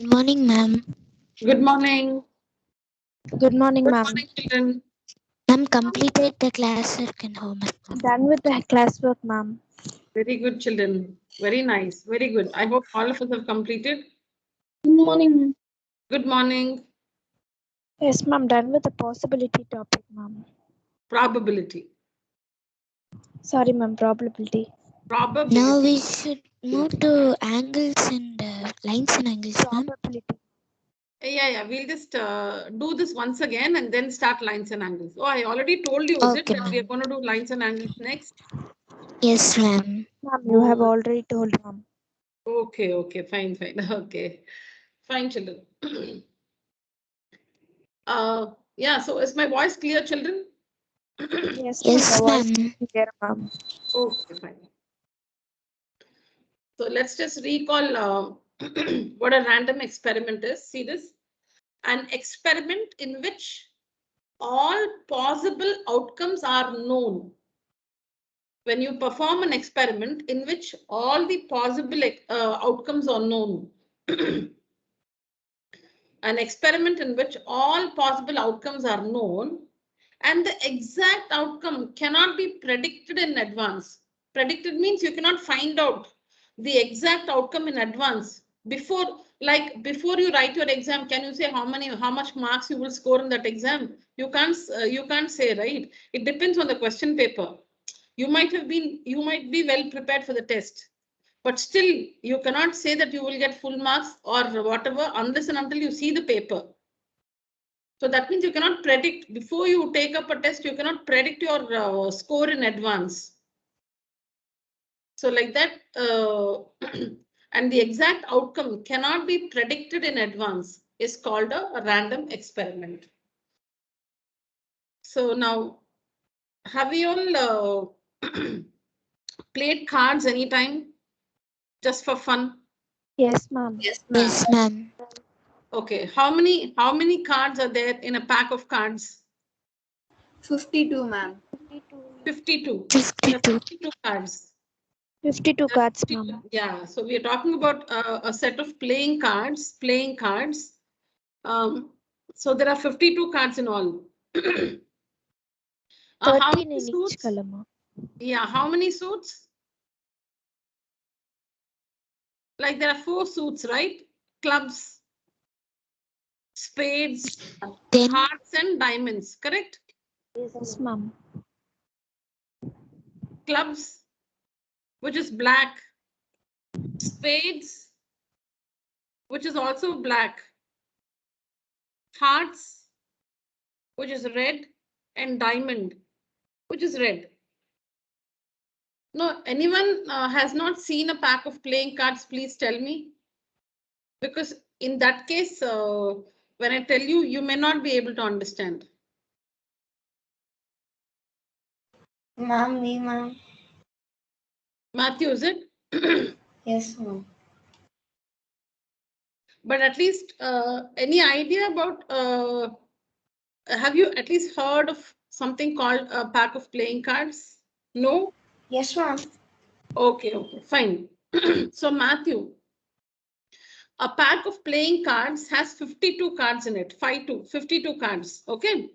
Good morning, ma'am. Good morning. Good morning, Good ma'am. morning, children. Ma'am completed the classwork and homework. Done with the classwork, ma'am. Very good, children. Very nice. Very good. I hope all of us have completed. Good morning, ma'am. Good morning. Yes, ma'am. Done with the possibility topic, ma'am. Probability. Sorry, ma'am. Probability. Now Probability. we should move to angles and lines and angles, ma'am. Probability. Yeah. We'll just do this once again and then start lines and angles. Oh, I already told you, is it, Okay, that we are ma'am. going to do lines and angles next? Yes, ma'am. Ma'am, you have Oh, already told, ma'am. okay. Fine. Okay. Fine, children. Yeah, so is my voice clear, children? Yes, ma'am. The Yes, voice ma'am. is clear, ma'am. Okay, fine. So let's just recall what a random experiment is. See this? An experiment in which all possible outcomes are known. When you perform an experiment in which all the possible outcomes are known. An experiment in which all possible outcomes are known and the exact outcome cannot be predicted in advance. Predicted means you cannot find out the exact outcome in advance before you write your exam. Can you say how much marks you will score in that exam? You can't say, right? It depends on the question paper. You might be well prepared for the test, but still you cannot say that you will get full marks or whatever unless and until you see the paper. So that means you cannot predict before you take up a test, you cannot predict your score in advance. So like that, and the exact outcome cannot be predicted in advance is called a random experiment. So now, have you all played cards anytime just for fun? Yes, ma'am. Yes, ma'am. Okay, how many cards are there in a pack of cards? 52, ma'am. 52. There are 52. 52 cards. 52 cards, ma'am. Yeah, so we are talking about a set of playing cards. So there are 52 cards in all. How 13 many in each suits? color, ma'am. Yeah, how many suits? Like there are 4 suits, right? Clubs, spades, Then hearts, and diamonds, correct? Yes, ma'am. Clubs, which is black, spades, which is also black, hearts, which is red, and diamond, which is red. No, anyone has not seen a pack of playing cards, please tell me. Because in that case, when I tell you, you may not be able to understand. Ma'am. Matthew, is it? Yes, ma'am. But at least any idea about, have you at least heard of something called a pack of playing cards? No? Yes, ma'am. Okay, fine. So Matthew, a pack of playing cards has 52 cards in it, 52 cards, okay?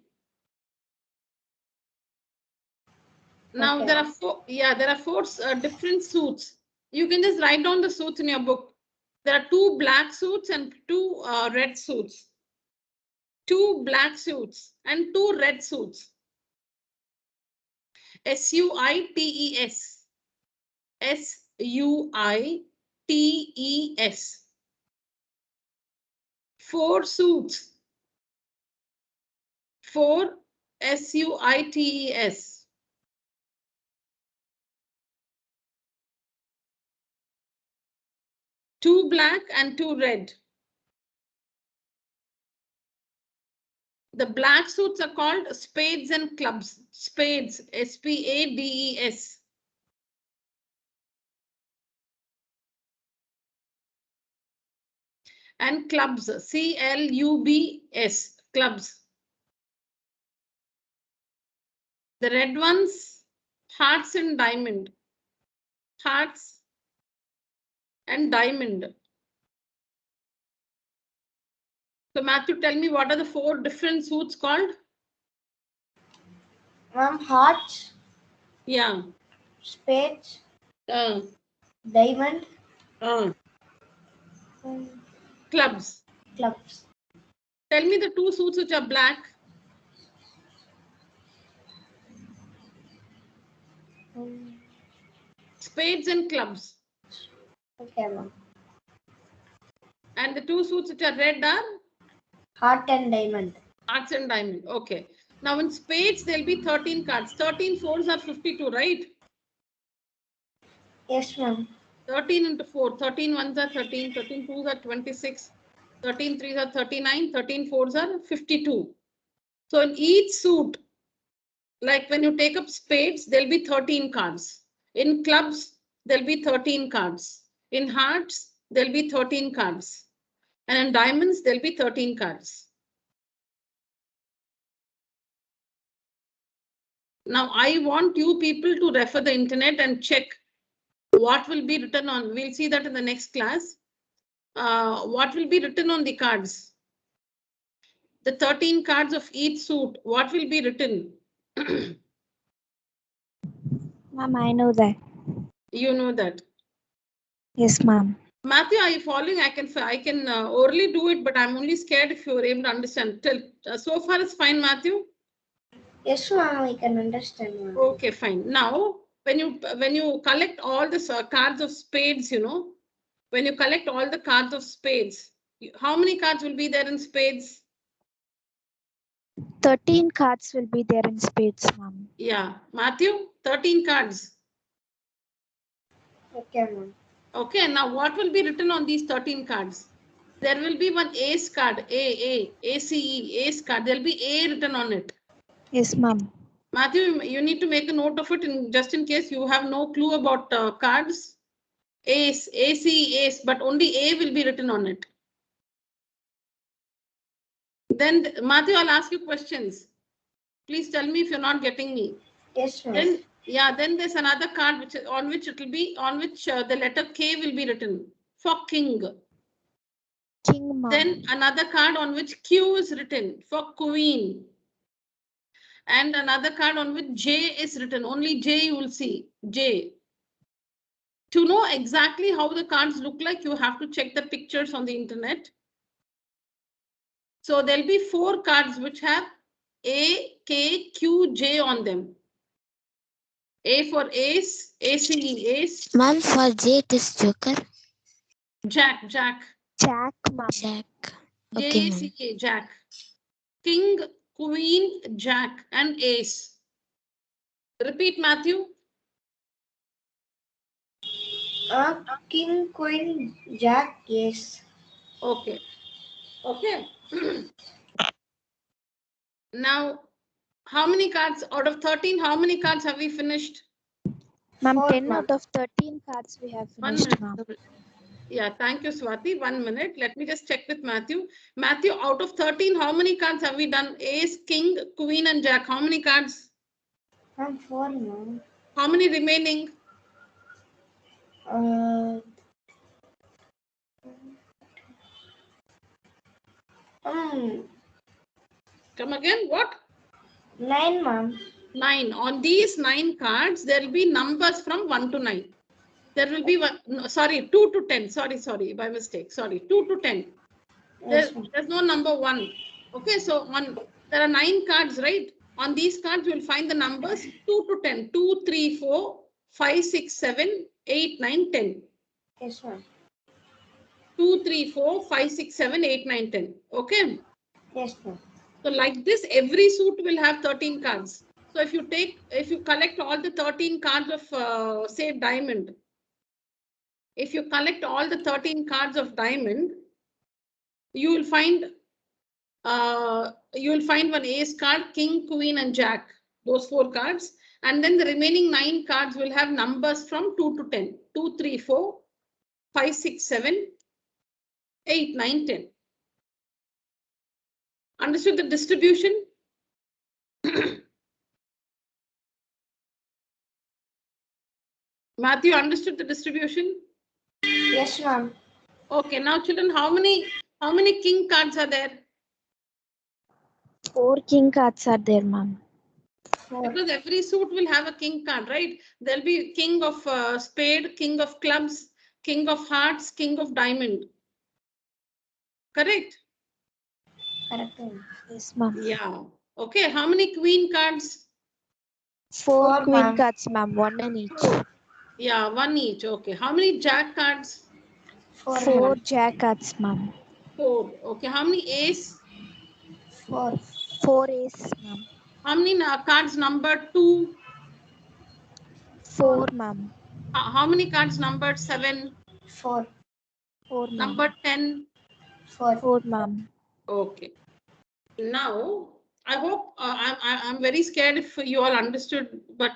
Now Okay. there are four different suits. You can just write down the suits in your book. There are 2 black suits and 2 red suits. 2 black suits and 2 red suits. SUITES. SUITES. 4 suits. 4 SUITES. Two black and 2 red. The black suits are called spades and clubs. Spades, SPADES. And clubs, CLUBS, clubs. The red ones, hearts and diamond. Hearts and diamond. So Matthew, tell me what are the 4 different suits called? Ma'am, hearts, Yeah. spades, Uh, diamond, clubs. clubs. Tell me the 2 suits which are black. Spades and clubs. Okay, ma'am. And the 2 suits which are red are Heart and diamond. hearts and diamond. Okay. Now in spades, there'll be 13 cards. 13 fours are 52, right? Yes, ma'am. 13 into 4. 13 ones are 13. 13 twos are 26. 13 threes are 39. 13 fours are 52. So in each suit, like when you take up spades, there'll be 13 cards. In clubs, there'll be 13 cards. In hearts, there'll be 13 cards. And in diamonds, there'll be 13 cards. Now, I want you people to refer the internet and check what will be written on. We'll see that in the next class. What will be written on the cards? The 13 cards of each suit, what will be written? Ma'am, I know that. You know that. Yes, ma'am. Matthew, are you following? I can orally do it, but I'm only scared if you're able to understand. So far it's fine, Matthew. Yes, ma'am, I can understand, ma'am. Okay, fine. Now, when you collect all the cards of spades, you know, when you collect all the cards of spades, how many cards will be there in spades? 13 cards will be there in spades, ma'am. Yeah, Matthew, 13 cards. Okay, ma'am. Okay, now what will be written on these 13 cards? There will be one ace card, ACE, ace card. There will be A written on it. Yes, ma'am. Matthew, you need to make a note of it just in case you have no clue about cards. Ace, ACE, ace, but only A will be written on it. Then, Matthew, I'll ask you questions. Please tell me if you're not getting me. Yes, ma'am. Then, yeah, then there's another card which the letter K will be written for king. King, ma'am. Then another card on which Q is written for queen. And another card on which J is written. Only J you will see. J. To know exactly how the cards look like, you have to check the pictures on the internet. So there'll be 4 cards which have A, K, Q, J on them. A for ace, ACE, ace. Ma'am, for J it is Joker. Jack. Jack, ma'am. Jack. Okay, ma'am. JACK, Jack. King, queen, Jack, and ace. Repeat, Matthew. King, queen, jack, yes. Okay. Okay. Now, how many cards out of 13? How many cards have we finished? Ma'am, 4, 10 ma'am. out of 13 cards we have 1 finished, minute. ma'am. Yeah, thank you, Swati. 1 minute. Let me just check with Matthew. Matthew, out of 13, how many cards have we done? Ace, king, queen, and jack. How many cards? Ma'am, 4, ma'am. How many remaining? Come again. What? 9, ma'am. 9. On these 9 cards, there will be numbers from 1 to 9. There will be 2 to 10. Sorry, by mistake. 2 to 10. Yes, ma'am. There's no number 1. Okay, so there are 9 cards, right? On these cards, you will find the numbers 2 to 10. 2, 3, 4, 5, 6, 7, 8, 9, 10. Yes, ma'am. 2, 3, 4, 5, 6, 7, 8, 9, 10. Okay. Yes, ma'am. So like this, every suit will have 13 cards. So if you collect all the 13 cards of, say, diamond, if you collect all the 13 cards of diamond, you will find one ace card, king, queen, and jack. Those 4 cards. And then the remaining 9 cards will have numbers from 2 to 10. 2, 3, 4, 5, 6, 7, 8, 9, 10. Understood the distribution? Matthew, understood the distribution? Yes, ma'am. Okay, now children, how many king cards are there? 4 king cards are there, ma'am. Because every suit will have a king card, right? There'll be king of spade, king of clubs, king of hearts, king of diamond. Correct? Correct, ma'am. Yes, ma'am. Yeah. Okay. How many queen cards? 4 Four, queen ma'am. cards, ma'am. 1 in each. Yeah, one each. Okay. How many jack cards? 4, 4 ma'am. jack cards, ma'am. 4. Okay. How many ace? 4. 4 ace, ma'am. How many cards numbered 2? 4, ma'am. How many cards numbered 7? 4. 4, ma'am. Number 10? 4. 4, ma'am. Okay. Now, I hope I'm very scared if you all understood, but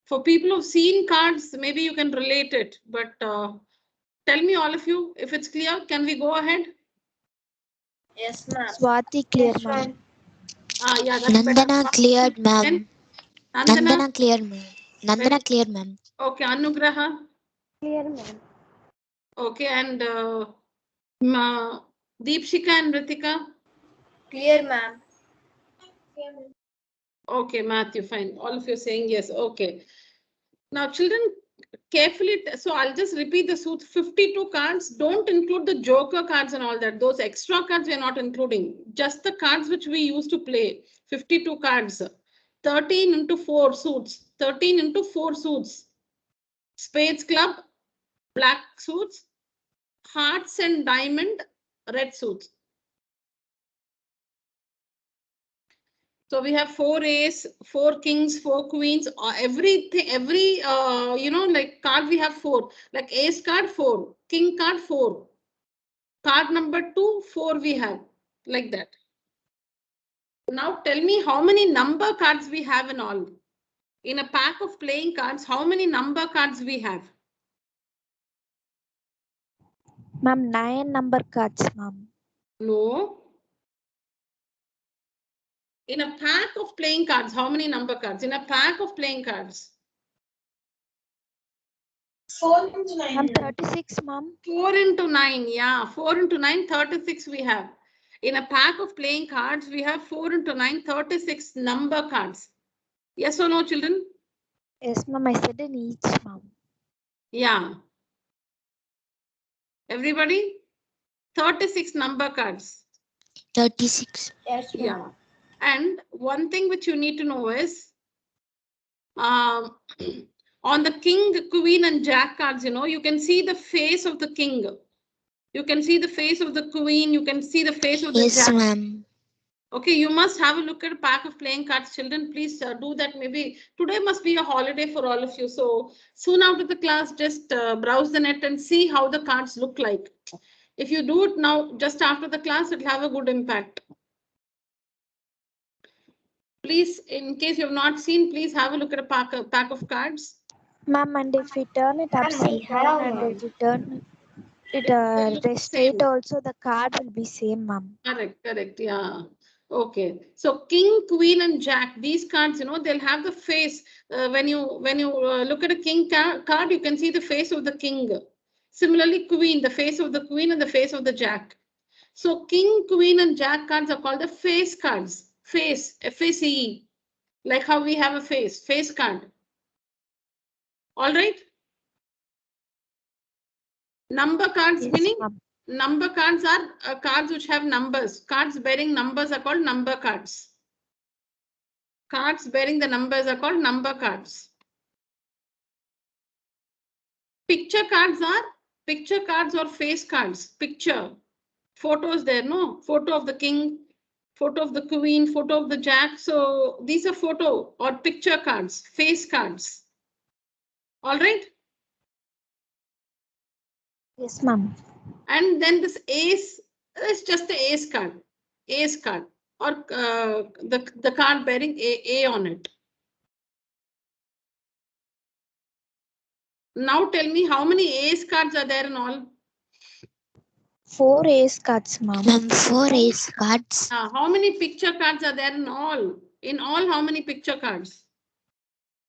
for people who've seen cards, maybe you can relate it. But tell me, all of you, if it's clear, can we go ahead? Yes, ma'am. Swati clear, Yes, ma'am. ma'am. Yeah, that's better. Nandana cleared, ma'am. Then Nandana. Nandana clear, ma'am. Nandana clear, ma'am. Okay, Anugraha. Clear, ma'am. Okay, and Deepshika and Ritika. Clear, ma'am. Okay, Matthew, fine. All of you are saying yes. Okay. Now, children, carefully. So I'll just repeat the suit. 52 cards. Don't include the joker cards and all that. Those extra cards we are not including. Just the cards which we used to play. 52 cards. 13 into 4 suits. 13 into 4 suits. Spades club, black suits. Hearts and diamond, red suits. So we have 4 ace, 4 kings, 4 queens, everything, like card we have 4, like ace card 4, king card 4, card number 2, 4 we have, like that. Now tell me how many number cards we have in all. In a pack of playing cards, how many number cards we have? Ma'am, 9 number cards, ma'am. No. In a pack of playing cards, how many number cards? In a pack of playing cards. 4 into 9. Ma'am, 36, ma'am. 4 into 9, yeah. 4 into 9, 36 we have. In a pack of playing cards, we have 4 into 9, 36 number cards. Yes or no, children? Yes, ma'am. I said in each, ma'am. Yeah. Everybody? 36 number cards. 36. Yes, ma'am. Yeah. And one thing which you need to know is, on the king, queen, and jack cards, you can see the face of the king. You can see the face of the queen. You can see the face of the Yes, jack. ma'am. Okay, you must have a look at a pack of playing cards, children. Please do that. Maybe today must be a holiday for all of you. So soon after the class, just browse the net and see how the cards look like. If you do it now, just after the class, it'll have a good impact. Please, in case you have not seen, please have a look at a pack of cards. Ma'am, and if we turn it upside down and if we turn it straight, also the card will be same, ma'am. Correct, yeah. Okay, so king, queen, and jack, these cards, they'll have the face. When you look at a king card, you can see the face of the king. Similarly, queen, the face of the queen and the face of the jack. So king, queen, and jack cards are called the face cards. Face, F-A-C-E, like how we have a face card. All right. Number cards, Yes, meaning ma'am. number cards are cards which have numbers. Cards bearing numbers are called number cards. Cards bearing the numbers are called number cards. Picture cards or face cards. Picture. Photos there, no? Photo of the king, photo of the queen, photo of the jack. So these are photo or picture cards, face cards. All right. Yes, ma'am. And then this ace is just the ace card. Ace card. Or the card bearing A on it. Now tell me how many ace cards are there in all? 4 ace cards, ma'am. Ma'am, 4 ace cards. How many picture cards are there in all? In all, how many picture cards?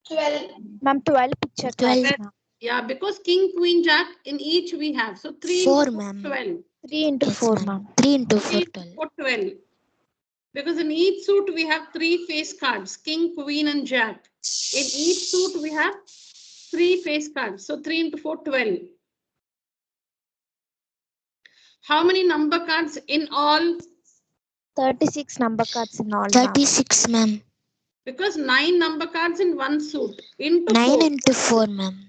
12. Ma'am, 12 picture 12. cards, ma'am. Yeah, because king, queen, jack in each we have. So 3 4, into ma'am. 12. 3 into Yes, 4, ma'am. ma'am. 3 into 4, 3 12. into 12. Because in each suit we have 3 face cards, king, queen and jack. In each suit we have 3 face cards. So 3 into 4, 12. How many number cards in all? 36 number cards in all. ma'am. 36, ma'am. Because 9 number cards in one suit into 9 4. into 4, ma'am.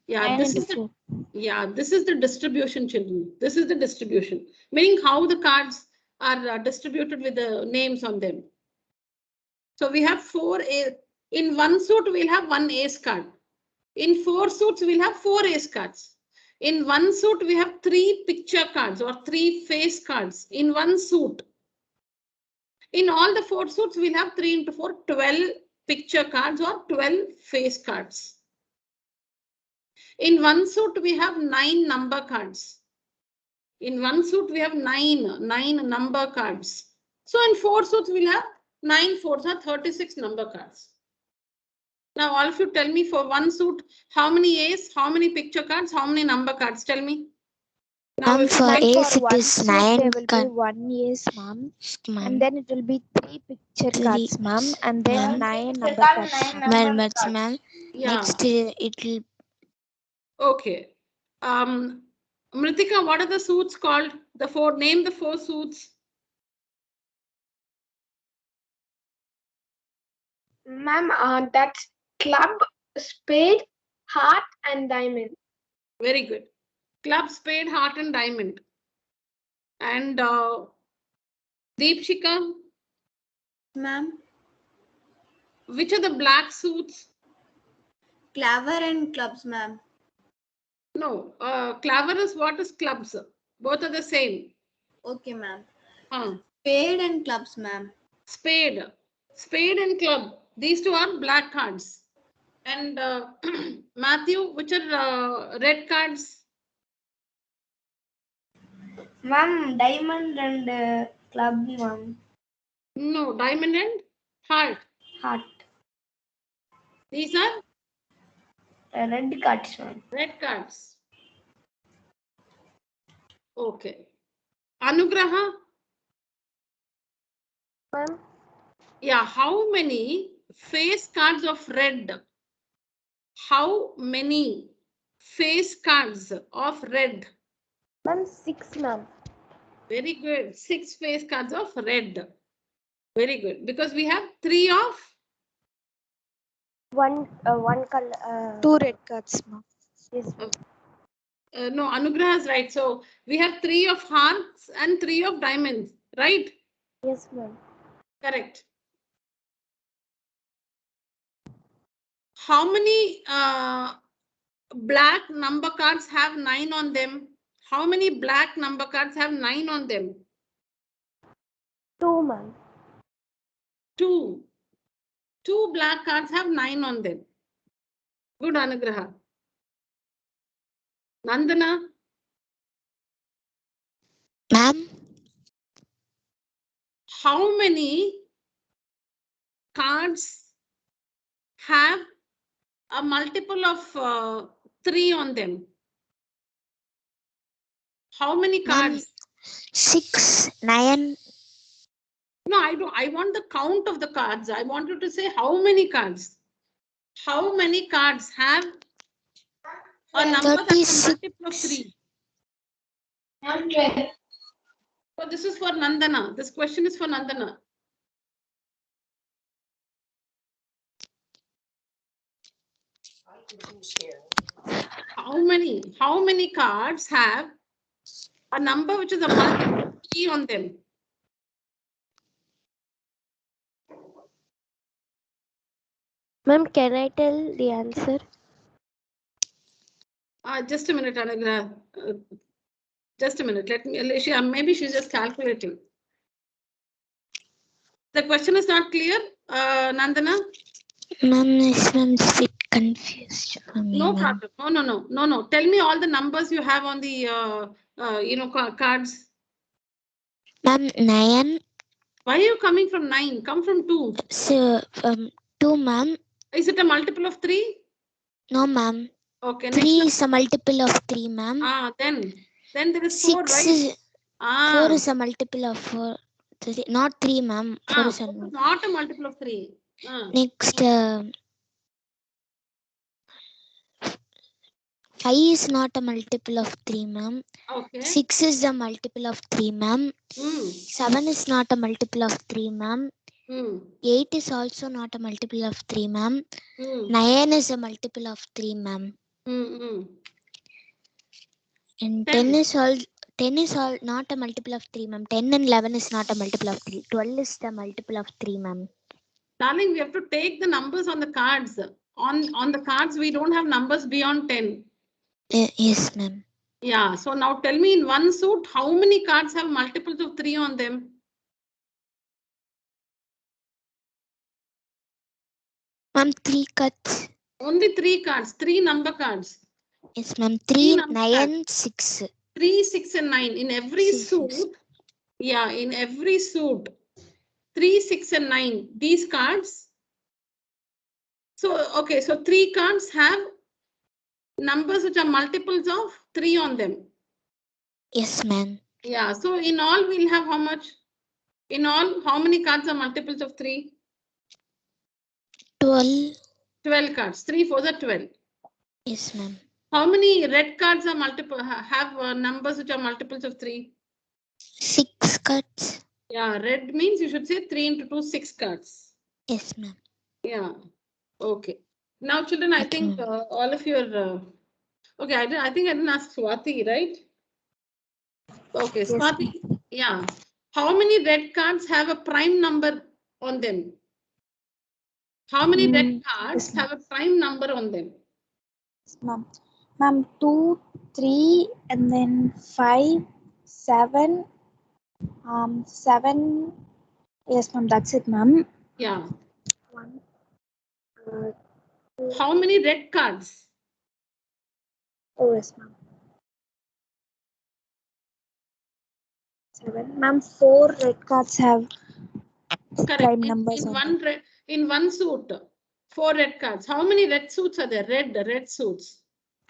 Yeah, 9 this into is the, 4. yeah, this is the distribution, children. This is the distribution, meaning how the cards are distributed with the names on them. So we have 4 in one suit we'll have 1 ace card. In 4 suits we'll have 4 ace cards. In one suit we have 3 picture cards or 3 face cards in one suit. In all the 4 suits we'll have 3 into 4, 12 picture cards or 12 face cards. In one suit we have 9 number cards. In one suit we have 9 number cards. So in 4 suits we'll have 9 fours are 36 number cards. Now all of you tell me for one suit how many ace, how many picture cards, how many number cards, tell me. Now Ma'am, if for Ma'am, ace for it one is suit, 9 there will be cards. 1 ace, ma'am. Ma'am. And then it will be 3 picture 3. cards, ma'am. And then Ma'am. 9 number cards. Ma'am, ma'am. yeah, Next it will. okay. Mritika, what are the suits called? The 4, name the 4 suits. Ma'am, that's club, spade, heart, and diamond. Very good. Club, spade, heart and diamond. And Deepshika, Ma'am, which are the black suits? claver and clubs, ma'am. No, claver is what is clubs. Both are the same. Okay, ma'am. Huh. Spade and clubs, ma'am. Spade. Spade and club. These 2 are black cards. And Matthew, which are red cards? Ma'am, diamond and club, ma'am. No, diamond and heart. Heart. These are Red cards, ma'am. red cards. Okay. Anugraha? Ma'am, Yeah, how many face cards of red? How many face cards of red? ma'am, 6, ma'am. Very good. 6 face cards of red. Very good. Because we have 3 of One color. 2 red cards, ma'am. Yes, ma'am. no, Anugraha is right. So we have 3 of hearts and 3 of diamonds, right? Yes, ma'am. Correct. How many black number cards have 9 on them? How many black number cards have 9 on them? 2, ma'am. 2. 2 black cards have 9 on them. Good, Anugraha. Nandana? Ma'am, How many cards have a multiple of 3 on them? How many Ma'am, cards? 6, 9. No, I don't. I want the count of the cards. I want you to say how many cards. How many cards have a number that's a 36. multiple of 3? Ma'am, 12. So this is for Nandana. This question is for Nandana. How many cards have a number which is a multiple of 3 on them? Ma'am, can I tell the answer? Just a minute, Anugraha. Just a minute. Let me. Maybe she's just calculating. The question is not clear, Nandana. Ma'am, it's a bit confused for me. No ma'am. problem. No. Tell me all the numbers you have on the cards. Ma'am, 9. Why are you coming from 9? Come from 2. So, 2, ma'am. Is it a multiple of 3? No, ma'am. Okay. 3 Next. is a multiple of 3, ma'am. Then there is 4, 6 right? is 4 is a multiple of 4. not 3, ma'am. 4 is Four unknown. is not a multiple of 3. Next, 5 is not a multiple of 3, ma'am. Okay. 6 is a multiple of 3, ma'am. 7 is not a multiple of 3, ma'am. 8 is also not a multiple of 3, ma'am. 9 is a multiple of 3, ma'am. And 10 is all not a multiple of 3, ma'am. 10 and 11 is not a multiple of 3. 12 is the multiple of 3, ma'am. Darling, we have to take the numbers on the cards. On the cards, we don't have numbers beyond 10. Yes, ma'am. Yeah. So now tell me, in one suit, how many cards have multiples of 3 on them? Ma'am, 3 cuts. Only 3 cards, 3 number cards. Yes, ma'am. 3, number 9, 6. 3, 6, and 9 in every 6, suit. yes. Yeah, in every suit, 3, 6, and 9. These cards. So okay, so 3 cards have numbers which are multiples of 3 on them. Yes, ma'am. Yeah. So in all, we'll have how much? In all, how many cards are multiples of 3? 12. 12 cards. 3 4 are 12. Yes, ma'am. How many red cards are have numbers which are multiples of 3? 6 cuts. Yeah, red means you should say 3 into 2, 6 cards. Yes, ma'am. Yeah. Okay. Now, children, I think all of you are. Okay, I think I didn't ask Swati, right? Okay, Yes, Swati. Yeah. How many red cards have a prime number on them? How many red cards yes, ma'am. have a prime number on them? Ma'am. Ma'am, 2, 3, and then 5, 7. 7. Yes, ma'am. That's it, ma'am. Yeah. 1. How many red cards? Oh, yes, ma'am. 7. Ma'am, 4 red cards have Correct. prime numbers on them. In one suit, 4 red cards. How many red suits are there? Red suits.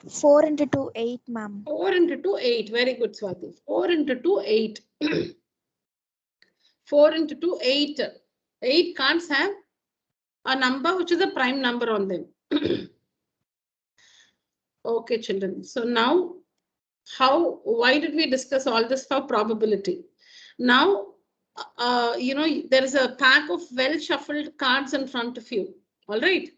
4 into 2, 8, ma'am. 4 into 2, 8. Very good, Swati. 4 into 2, 8. 4 into 2, 8. 8 cards have a number which is a prime number on them. Okay, children. So now, why did we discuss all this for probability? Now, you know, there is a pack of well-shuffled cards in front of you. All right.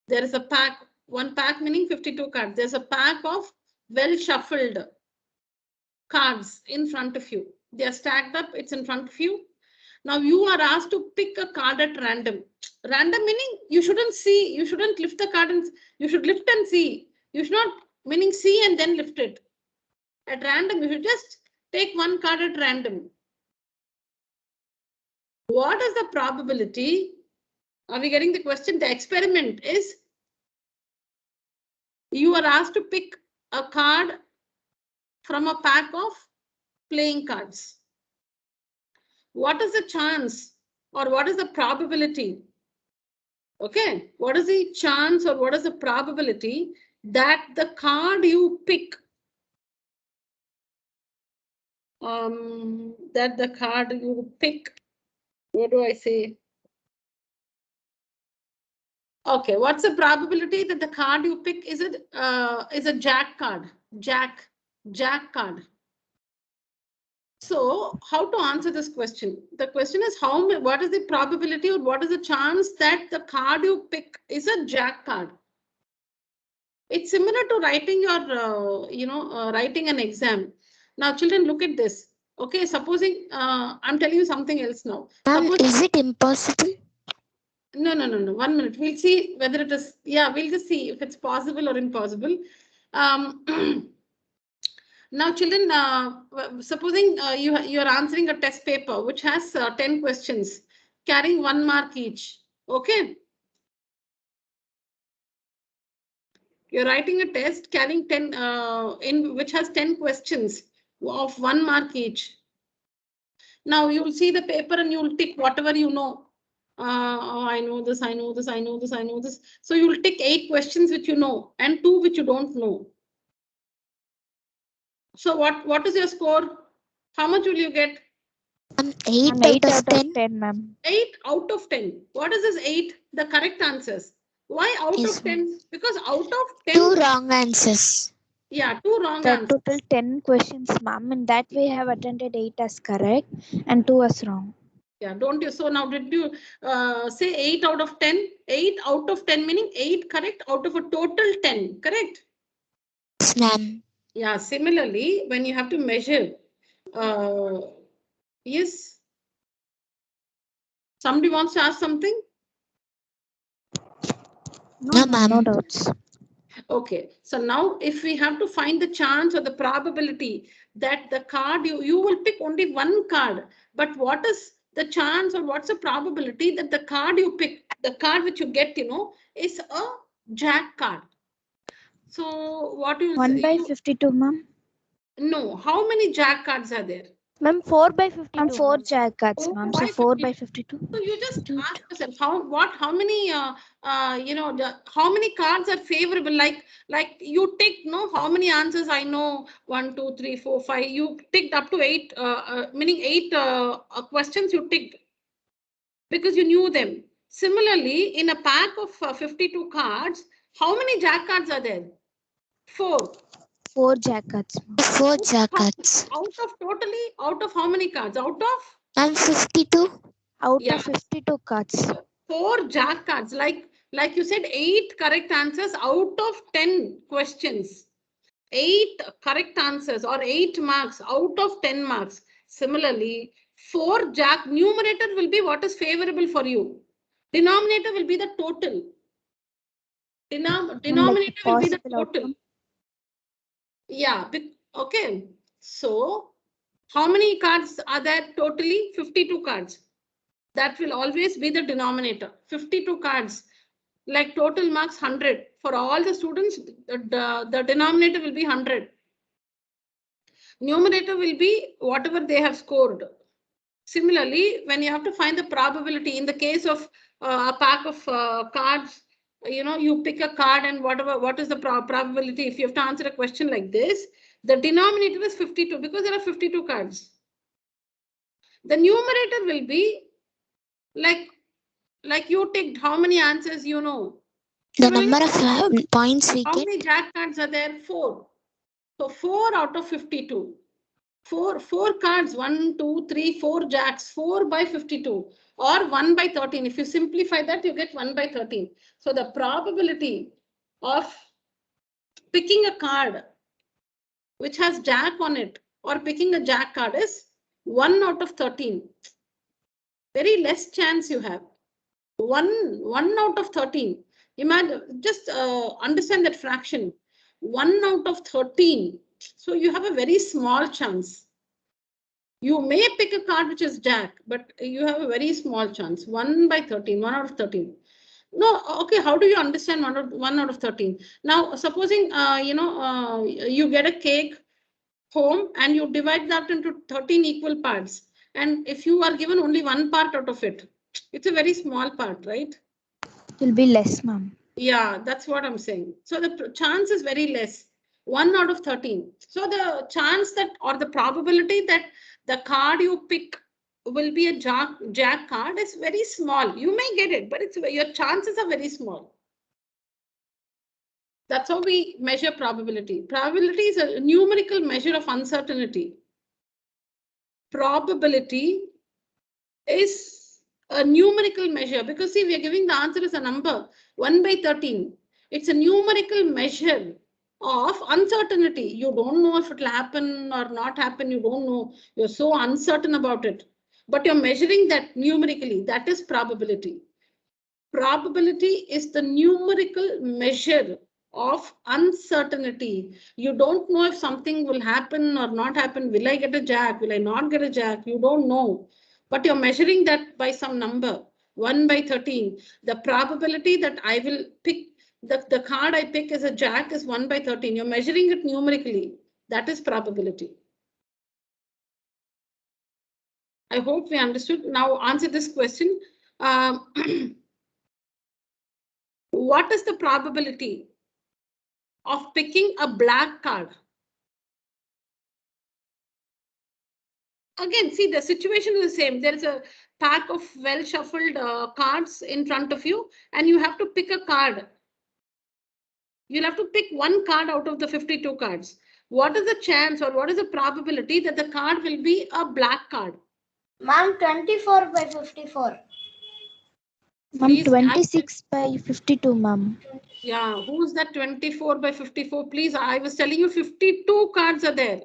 There is a pack, one pack meaning 52 cards. There's a pack of well-shuffled cards in front of you. They are stacked up. It's in front of you. Now you are asked to pick a card at random. Random meaning you shouldn't see, you shouldn't lift the card and you should lift and see. You should not, meaning see and then lift it. At random, you should just take one card at random. What is the probability? Are we getting the question? The experiment is you are asked to pick a card from a pack of playing cards. What is the chance or what is the probability? Okay, what is the chance or what is the probability that the card you pick, what do I say? Okay, what's the probability that the card you pick is a jack card? Jack card. So how to answer this question? The question is what is the probability or what is the chance that the card you pick is a jack card? It's similar to writing your, writing an exam. Now, children, look at this. Okay, supposing I'm telling you something else now. Is it impossible? No. 1 minute. We'll see whether it is. Yeah, we'll just see if it's possible or impossible. Now, children, supposing you're answering a test paper which has 10 questions carrying 1 mark each. Okay. You're writing a test carrying 10 which has 10 questions of 1 mark each. Now you'll see the paper and you'll tick whatever you know. Oh, I know this, I know this, I know this, I know this. So you'll tick 8 questions which you know and 2 which you don't know. So what is your score? How much will you get? 8 Ma'am, 8 out of out 10. of 10, ma'am. 8 out of 10. What is this 8? The correct answers. Why out Yes, of 10? Because out of 10. 2 wrong answers. Yeah, 2 wrong The answers. total 10 questions, ma'am. In that we have attended 8 as correct and 2 as wrong. Yeah, don't you? So now did you say 8 out of 10? 8 out of 10 meaning 8 correct out of a total 10, correct? Yes, ma'am. Yeah, similarly, when you have to measure, yes. Somebody wants to ask something? No, ma'am, no ma'am. doubts. Okay, so now if we have to find the chance or the probability that the card, you will pick only one card, but what is the chance or what's the probability that the card you pick, the card which you get, is a jack card? So what you 1 say? by 52, ma'am. No, how many jack cards are there? Ma'am, 4 by 52. And 4 ma'am. jack cards, 4 ma'am. So by 4 50. by 52. So you just ask yourself how many how many cards are favorable, like you tick how many answers I know, 1 2 3 4 5, you ticked up to 8, meaning 8 questions you ticked because you knew them. Similarly, in a pack of 52 cards, how many jack cards are there? 4. 4 jack cards, ma'am. 4 jack cards. Out of how many cards? Out of? Ma'am, 52. Out Yeah. of 52 cards. 4 jack cards, like you said, 8 correct answers out of 10 questions. 8 correct answers or 8 marks out of 10 marks. Similarly, 4 jack, numerator will be what is favorable for you. Denominator will be the total. Denominator will be the total. Outcome. Yeah, okay. So, how many cards are there totally? 52 cards. That will always be the denominator. 52 cards. Like total marks 100. For all the students, the denominator will be 100. Numerator will be whatever they have scored. Similarly, when you have to find the probability, in the case of a pack of cards, you pick a card and what is the probability? If you have to answer a question like this, the denominator is 52 because there are 52 cards. The numerator will be like you ticked how many answers you know. The Similarly, number of points we how get. many jack cards are there? 4. So 4 out of 52. 4 cards, 1, 2, 3, 4 jacks, 4 by 52 or 1 by 13. If you simplify that, you get 1 by 13. So the probability of picking a card which has jack on it or picking a jack card is 1 out of 13. Very less chance you have. 1 out of 13. Imagine, just understand that fraction. 1 out of 13. So you have a very small chance. You may pick a card which is jack, but you have a very small chance. 1 by 13, 1 out of 13. No, okay, how do you understand 1 out of 13? Now, supposing, you get a cake home and you divide that into 13 equal parts. And if you are given only one part out of it, it's a very small part, right? It will be less, ma'am. Yeah, that's what I'm saying. So the chance is very less. 1 out of 13. So the chance that, or the probability that the card you pick will be a jack card is very small. You may get it, but your chances are very small. That's how we measure probability. Probability is a numerical measure of uncertainty. Probability is a numerical measure because see, we are giving the answer as a number 1 by 13. It's a numerical measure of uncertainty. You don't know if it will happen or not happen. You don't know. You're so uncertain about it. But you're measuring that numerically. That is probability. Probability is the numerical measure of uncertainty. You don't know if something will happen or not happen. Will I get a jack? Will I not get a jack? You don't know. But you're measuring that by some number. 1 by 13. The probability that I will pick the card I pick as a jack is 1 by 13. You're measuring it numerically. That is probability. I hope we understood. Now answer this question. What is the probability of picking a black card? again, see, the situation is the same. There is a pack of well shuffled cards in front of you, and you have to pick a card. You'll have to pick one card out of the 52 cards. What is the chance or what is the probability that the card will be a black card? Ma'am, 24 by 54. Ma'am, Please, 26 by 52, ma'am. Yeah, who's that 24 by 54? Please, I was telling you 52 cards are there.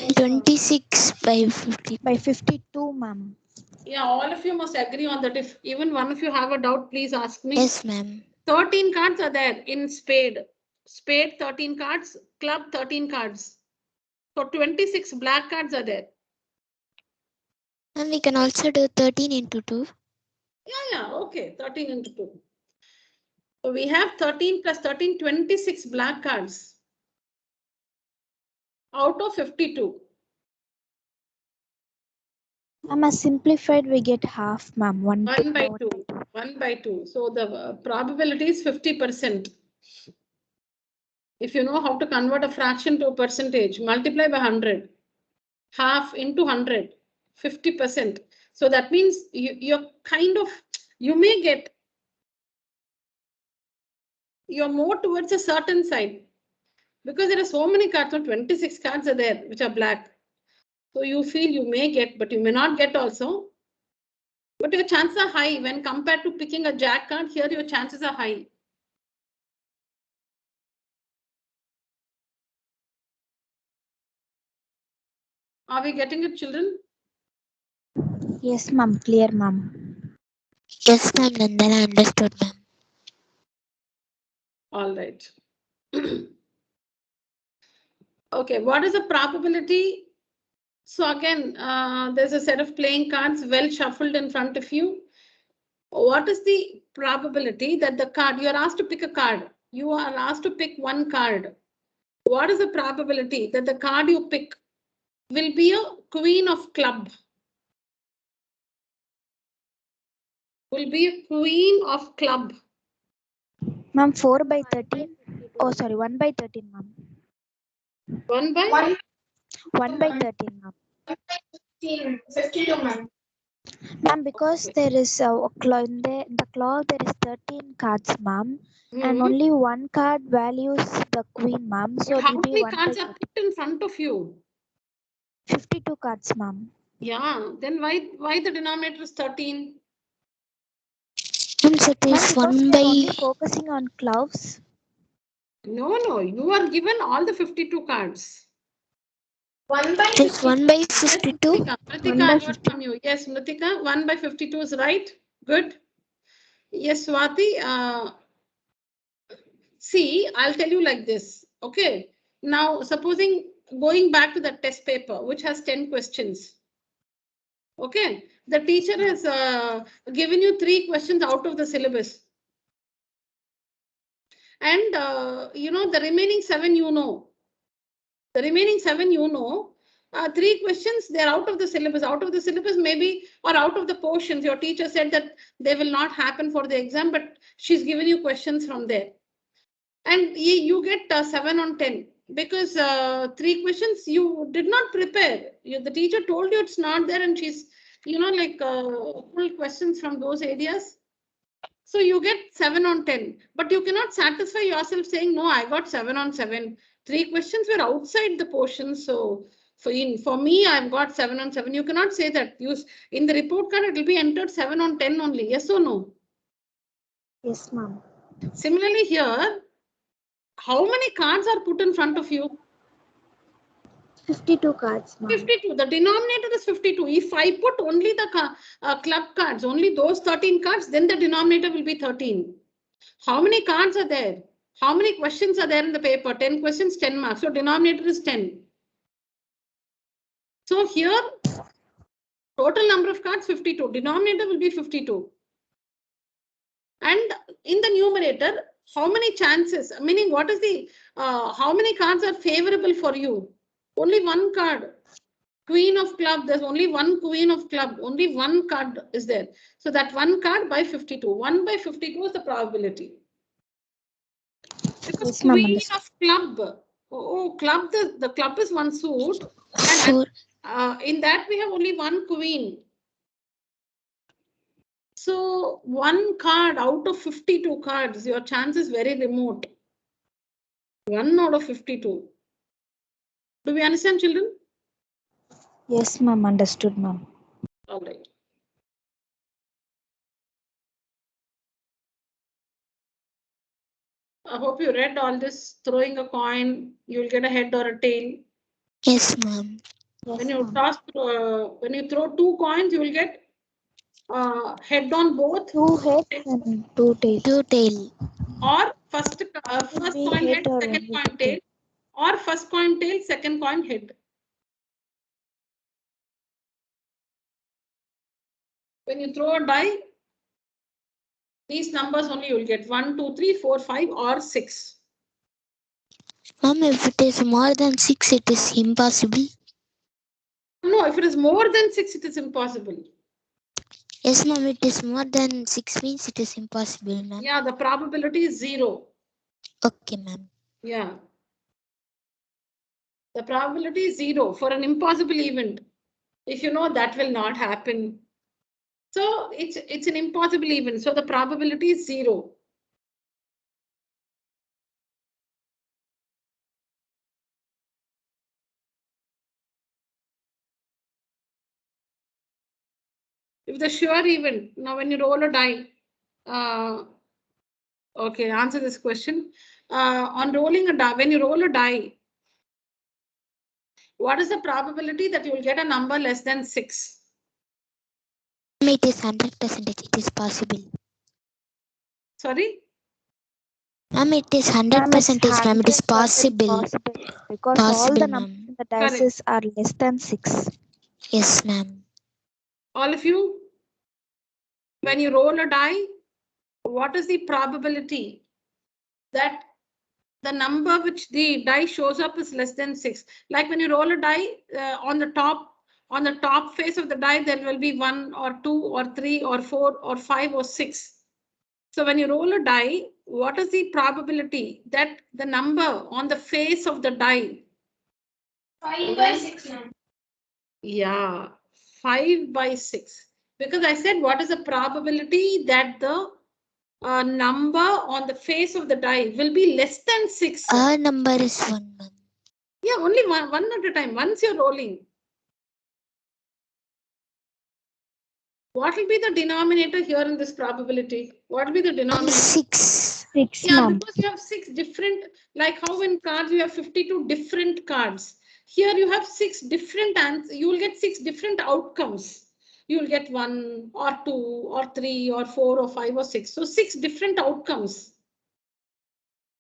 And 26 by 50. By 52, ma'am. Yeah, all of you must agree on that. If even one of you have a doubt, please ask me. Yes, ma'am. 13 cards are there in spade. Spade 13 cards, club 13 cards. So 26 black cards are there. And we can also do 13 into 2. Yeah, okay. 13 into 2. So we have 13 plus 13, 26 black cards out of 52. Ma'am, as simplified, we get half, ma'am. 1 by 2. 1 by 2. So the probability is 50%. If you know how to convert a fraction to a percentage, multiply by 100. Half into 100, 50%. So that means you're kind of, you may get, you're more towards a certain side. Because there are so many cards, so 26 cards are there, which are black. So you feel you may get, but you may not get also. But your chances are high when compared to picking a jack card. Here, your chances are high. Are we getting it, children? Yes, ma'am. Clear, ma'am. Yes, ma'am. And then I understood, ma'am. All right. Okay, what is the probability? So again, there's a set of playing cards well shuffled in front of you. What is the probability that the card, you are asked to pick a card. You are asked to pick one card. What is the probability that the card you pick will be a queen of club? Will be a queen of club. Ma'am, 4 by 13. Oh, sorry, 1 by 13, ma'am. 1 by? 1 by 13, ma'am. 52, ma'am. Ma'am, because there is a claw in the claw, there is 13 cards, ma'am. And only one card values the queen, ma'am. So How it will be many 1 cards by are put in front of you? 52 cards, ma'am. Yeah, then why the denominator is 13? So it is 1 by. Only focusing on clubs. No, you are given all the 52 cards. 1 by It is 1 by 52. Yes, Mritika, I heard from you. Yes, Mritika, 1 by 52 is right. Good. Yes, Swati. See, I'll tell you like this. Okay. Now, supposing going back to the test paper, which has 10 questions. Okay. The teacher has given you 3 questions out of the syllabus. And, you know, the remaining 7, you know. The remaining 7, you know. 3 questions, they're out of the syllabus. Out of the syllabus, maybe, or out of the portions. Your teacher said that they will not happen for the exam, but she's given you questions from there. And you get 7 on 10 because 3 questions you did not prepare. The teacher told you it's not there, and she's, you know, like full questions from those areas. So you get 7 on 10, but you cannot satisfy yourself saying, no, I got 7 on 7. 3 questions were outside the portion. So for me, I've got 7 on 7. You cannot say that. In the report card, it will be entered 7 on 10 only. Yes or no? Yes, ma'am. Similarly here, how many cards are put in front of you? 52 cards, ma'am. 52. The denominator is 52. If I put only the club cards, only those 13 cards, then the denominator will be 13. How many cards are there? How many questions are there in the paper? 10 questions, 10 marks. So denominator is 10. So here, total number of cards 52. Denominator will be 52. And in the numerator, how many chances? Meaning, what is the how many cards are favorable for you? Only one card. Queen of club, there's only one queen of club. Only one card is there. So that one card by 52. 1 by 52 is the probability. Because Yes, ma'am, queen of club, Oh, club, the club is one suit. And Four. In that we have only one queen. So one card out of 52 cards, your chance is very remote. 1 out of 52. Do we understand, children? Yes, ma'am. Understood, ma'am. All right. I hope you read all this. Throwing a coin, you'll get a head or a tail. Yes, ma'am. When you toss, when you throw 2 coins, you will get head on both. 2 heads and 2 tails. 2 tail. Or first coin head, second coin tail. Or first coin tail, second coin head. When you throw a die, these numbers only you will get 1, 2, 3, 4, 5 or 6. Ma'am, if it is more than 6, it is impossible. No, if it is more than 6, it is impossible. Yes, ma'am, it is more than 6 means it is impossible, ma'am. Yeah, the probability is 0. Okay, ma'am. Yeah. The probability is 0 for an impossible event. If you know that will not happen. So it's an impossible event. So the probability is 0. If the sure event, now when you roll a die, okay, answer this question. On rolling a die, when you roll a die, what is the probability that you will get a number less than 6? It is 100%. It is possible. Sorry? Ma'am, it is 100%. Ma'am, it is possible. Because all the numbers in the dice are less than 6. Yes, ma'am. All of you, when you roll a die, what is the probability that the number which the die shows up is less than 6? Like when you roll a die, on the top face of the die, there will be 1 or 2 or 3 or 4 or 5 or 6. So when you roll a die, what is the probability that the number on the face of the die? 5 by 6, ma'am. Yeah, 5 by 6. Because I said, what is the probability that the number on the face of the die will be less than 6? Our number is 1, ma'am. Yeah, only one at a time. Once you're rolling. What will be the denominator here in this probability? What will be the denominator? 6. 6, Yeah, ma'am. because you have 6 different, like how in cards you have 52 different cards. Here you have 6 different answers. You will get 6 different outcomes. You will get 1 or 2 or 3 or 4 or 5 or 6. So 6 different outcomes.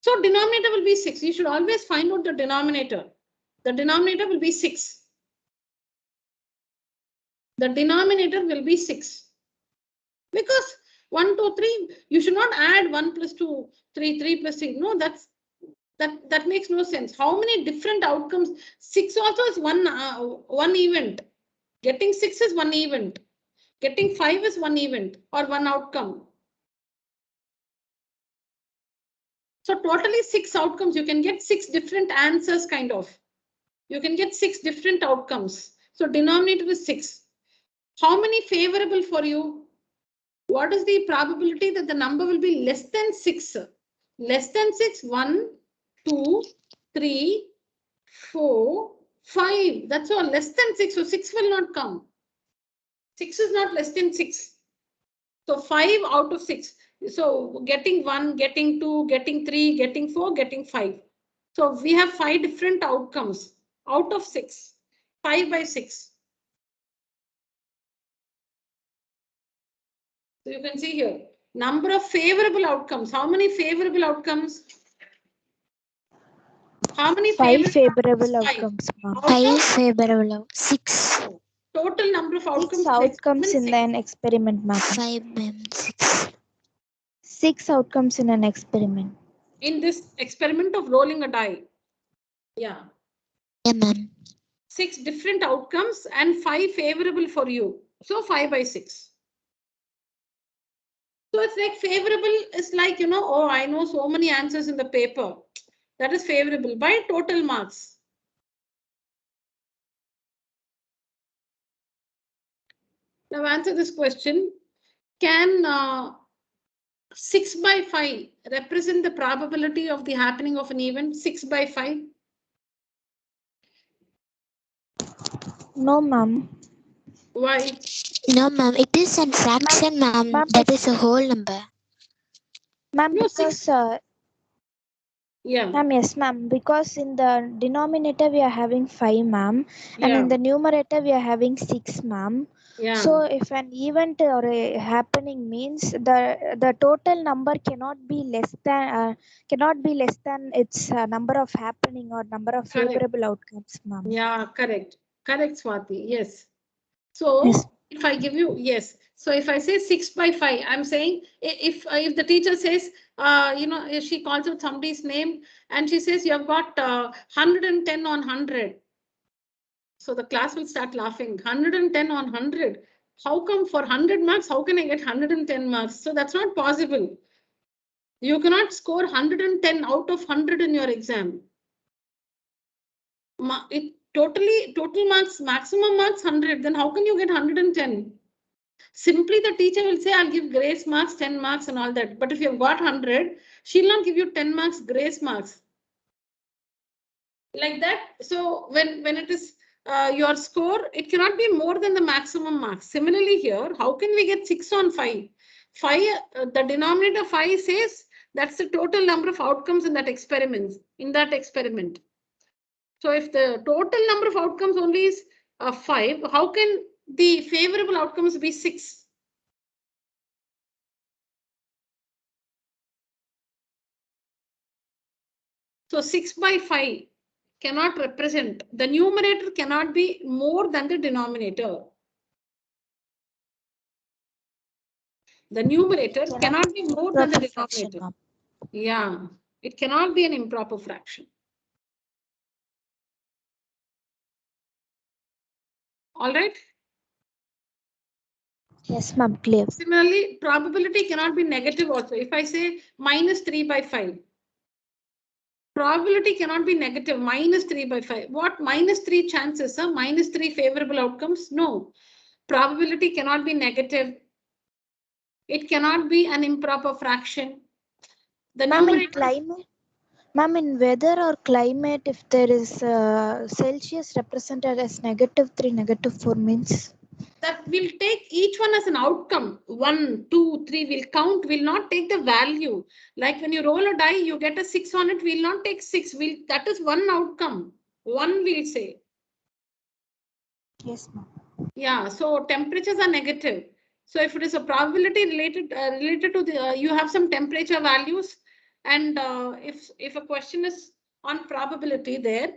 So denominator will be 6. You should always find out the denominator. The denominator will be 6. The denominator will be 6. Because 1, 2, 3, you should not add 1 plus 2, 3, 3 plus 6. No, that makes no sense. How many different outcomes? 6 also is one event. Getting 6 is one event. Getting 5 is one event or one outcome. So totally 6 outcomes. You can get 6 different answers kind of. You can get 6 different outcomes. So denominator is 6. How many favorable for you? What is the probability that the number will be less than 6? Less than 6, 1, 2, 3, 4, 5. That's all. Less than 6. So 6 will not come. 6 is not less than 6. So 5 out of 6. So getting 1, getting 2, getting 3, getting 4, getting 5. So we have 5 different outcomes out of 6. 5 by 6. So you can see here, number of favorable outcomes. How many favorable outcomes? How many 5 favorable outcomes, ma'am. 5 favorable. 6. Total number of outcomes. 6 outcomes in an experiment, ma'am. 5, ma'am. 6. 6 outcomes in an experiment. In this experiment of rolling a die. Yeah. Yeah, ma'am. 6 different outcomes and 5 favorable for you. So 5 by 6. So it's like favorable is like, oh, I know so many answers in the paper. That is favorable by total marks. Now answer this question. Can 6 by 5 represent the probability of the happening of an event? 6 by 5? No, ma'am. Why? No, ma'am. It is a fraction, ma'am. Ma'am, That is a whole number. Ma'am, No, because 6. Yeah. ma'am, yes, ma'am. Because in the denominator we are having 5, ma'am, and Yeah. in the numerator we are having 6, ma'am. Yeah. So if an event or a happening means the total number cannot be less than its number of happening or number of Correct. favorable outcomes, ma'am. Yeah, correct. Correct, Swati. Yes. So Yes. if I give you, yes. So if I say 6 by 5, I'm saying if the teacher says, if she calls out somebody's name and she says, you have got 110 on 100. So the class will start laughing. 110 on 100. How come for 100 marks? How can I get 110 marks? So that's not possible. You cannot score 110 out of 100 in your exam. Total marks, maximum marks 100. Then how can you get 110? Simply the teacher will say, I'll give grace marks, 10 marks and all that. But if you've got 100, she'll not give you 10 marks grace marks. Like that. So when it is your score, it cannot be more than the maximum marks. Similarly here, how can we get 6 on 5? 5, the denominator 5 says that's the total number of outcomes in that experiment. So if the total number of outcomes only is 5, how can the favorable outcomes be 6? So 6 by 5 cannot represent, the numerator cannot be more than the denominator. The numerator cannot be more than the denominator. Yeah, it cannot be an improper fraction. All right. Yes, ma'am, clear. Similarly, probability cannot be negative also. If I say minus 3 by 5, probability cannot be negative, minus 3 by 5. What minus 3 chances are? Minus 3 favorable outcomes? No. Probability cannot be negative. It cannot be an improper fraction. The numerator. Ma'am, in weather or climate, if there is Celsius represented as -3, -4 means? That will take each one as an outcome. 1, 2, 3 will count, will not take the value. Like when you roll a die, you get a 6 on it, will not take 6. That is one outcome. 1 will say. Yes, ma'am. Yeah, so temperatures are negative. So if it is a probability related to the, you have some temperature values, and if a question is on probability there,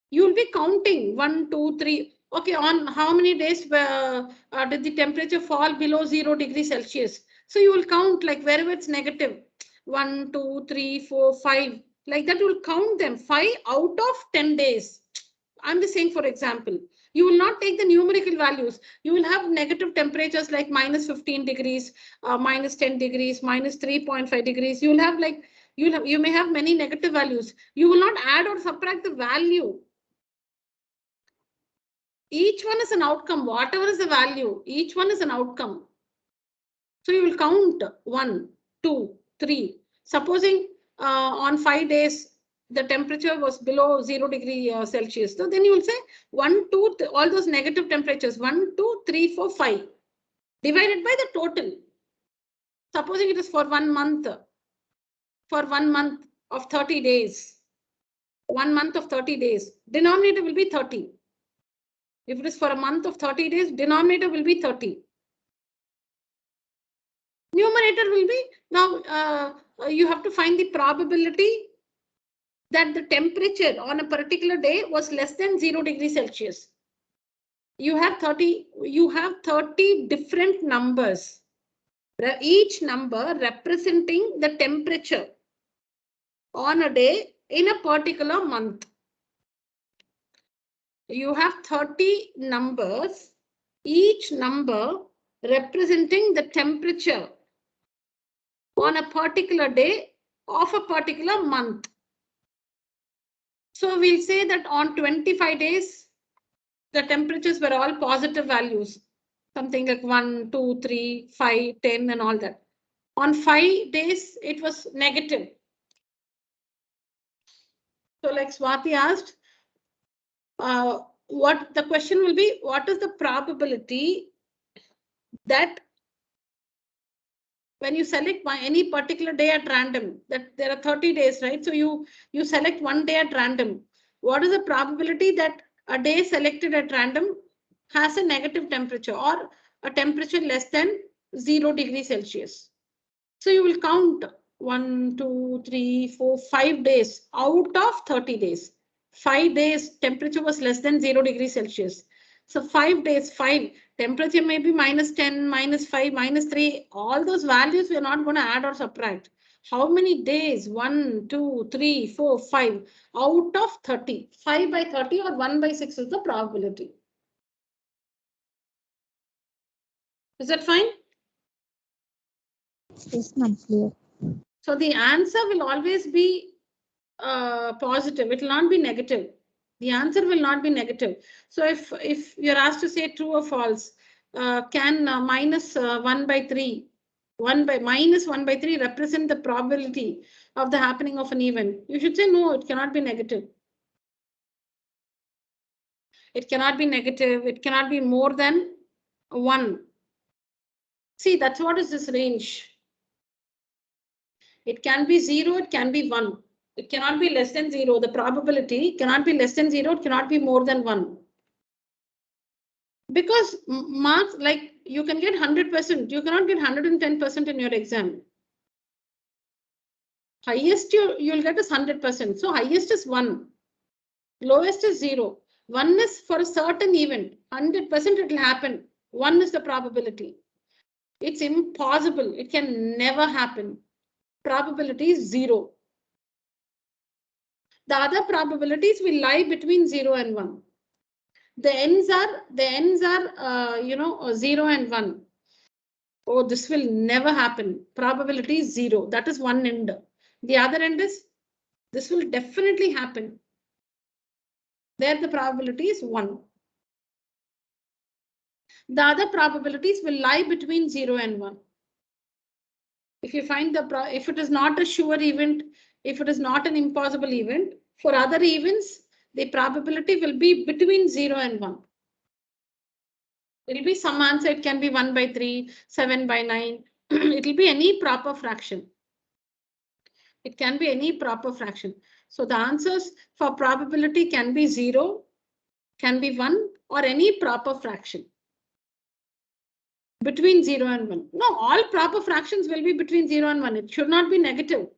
you will be counting 1, 2, 3. Okay, on how many days did the temperature fall below 0 degrees Celsius? So you will count like wherever it's negative, 1, 2, 3, 4, 5. Like that, you will count them 5 out of 10 days. I'm just saying, for example, you will not take the numerical values. You will have negative temperatures like minus 15 degrees, minus 10 degrees, minus 3.5 degrees. You will have like, you may have many negative values. You will not add or subtract the value. Each one is an outcome, whatever is the value, each one is an outcome. So you will count 1, 2, 3. Supposing on 5 days, the temperature was below 0 degree Celsius. So then you will say 1, 2, all those negative temperatures, 1, 2, 3, 4, 5, divided by the total. Supposing it is for 1 month, of 30 days, 1 month of 30 days, denominator will be 30. If it is for a month of 30 days, denominator will be 30. Numerator will be, now you have to find the probability that the temperature on a particular day was less than 0 degrees Celsius. You have 30 different numbers, each number representing the temperature on a day in a particular month. You have 30 numbers, each number representing the temperature on a particular day of a particular month. So we'll say that on 25 days, the temperatures were all positive values, something like 1, 2, 3, 5, 10, and all that. On 5 days, it was negative. So like Swati asked, what the question will be, what is the probability that when you select any particular day at random, that there are 30 days, right? So you select one day at random. What is the probability that a day selected at random has a negative temperature or a temperature less than 0 degrees Celsius? So you will count 1, 2, 3, 4, 5 days out of 30 days. 5 days temperature was less than 0 degrees Celsius. So 5 days, 5 temperature may be -10, -5, -3. All those values we are not going to add or subtract. How many days? 1, 2, 3, 4, 5 out of 30. 5 by 30 or 1 by 6 is the probability. Is that fine? Yes, ma'am. Clear. So the answer will always be positive. It will not be negative. The answer will not be negative. So if you're asked to say true or false, can minus 1 by 3, minus 1 by 3 represent the probability of the happening of an event? You should say no, it cannot be negative. It cannot be negative. It cannot be more than 1. See, that's what is this range. It can be 0, it can be 1. It cannot be less than 0. The probability cannot be less than 0. It cannot be more than 1. Because marks, like you can get 100%. You cannot get 110% in your exam. Highest you'll get is 100%. So highest is 1. Lowest is 0. 1 is for a certain event. 100% it will happen. 1 is the probability. It's impossible. It can never happen. Probability is 0. The other probabilities will lie between 0 and 1. The ends are 0 and 1. Oh, this will never happen. Probability is 0. That is one end. The other end is this will definitely happen. There the probability is 1. The other probabilities will lie between 0 and 1. If you find if it is not a sure event, if it is not an impossible event, for other events, the probability will be between 0 and 1. It will be some answer. It can be 1 by 3, 7 by 9. It will be any proper fraction. It can be any proper fraction. So the answers for probability can be 0, can be 1, or any proper fraction. Between 0 and 1. No, all proper fractions will be between 0 and 1. It should not be negative.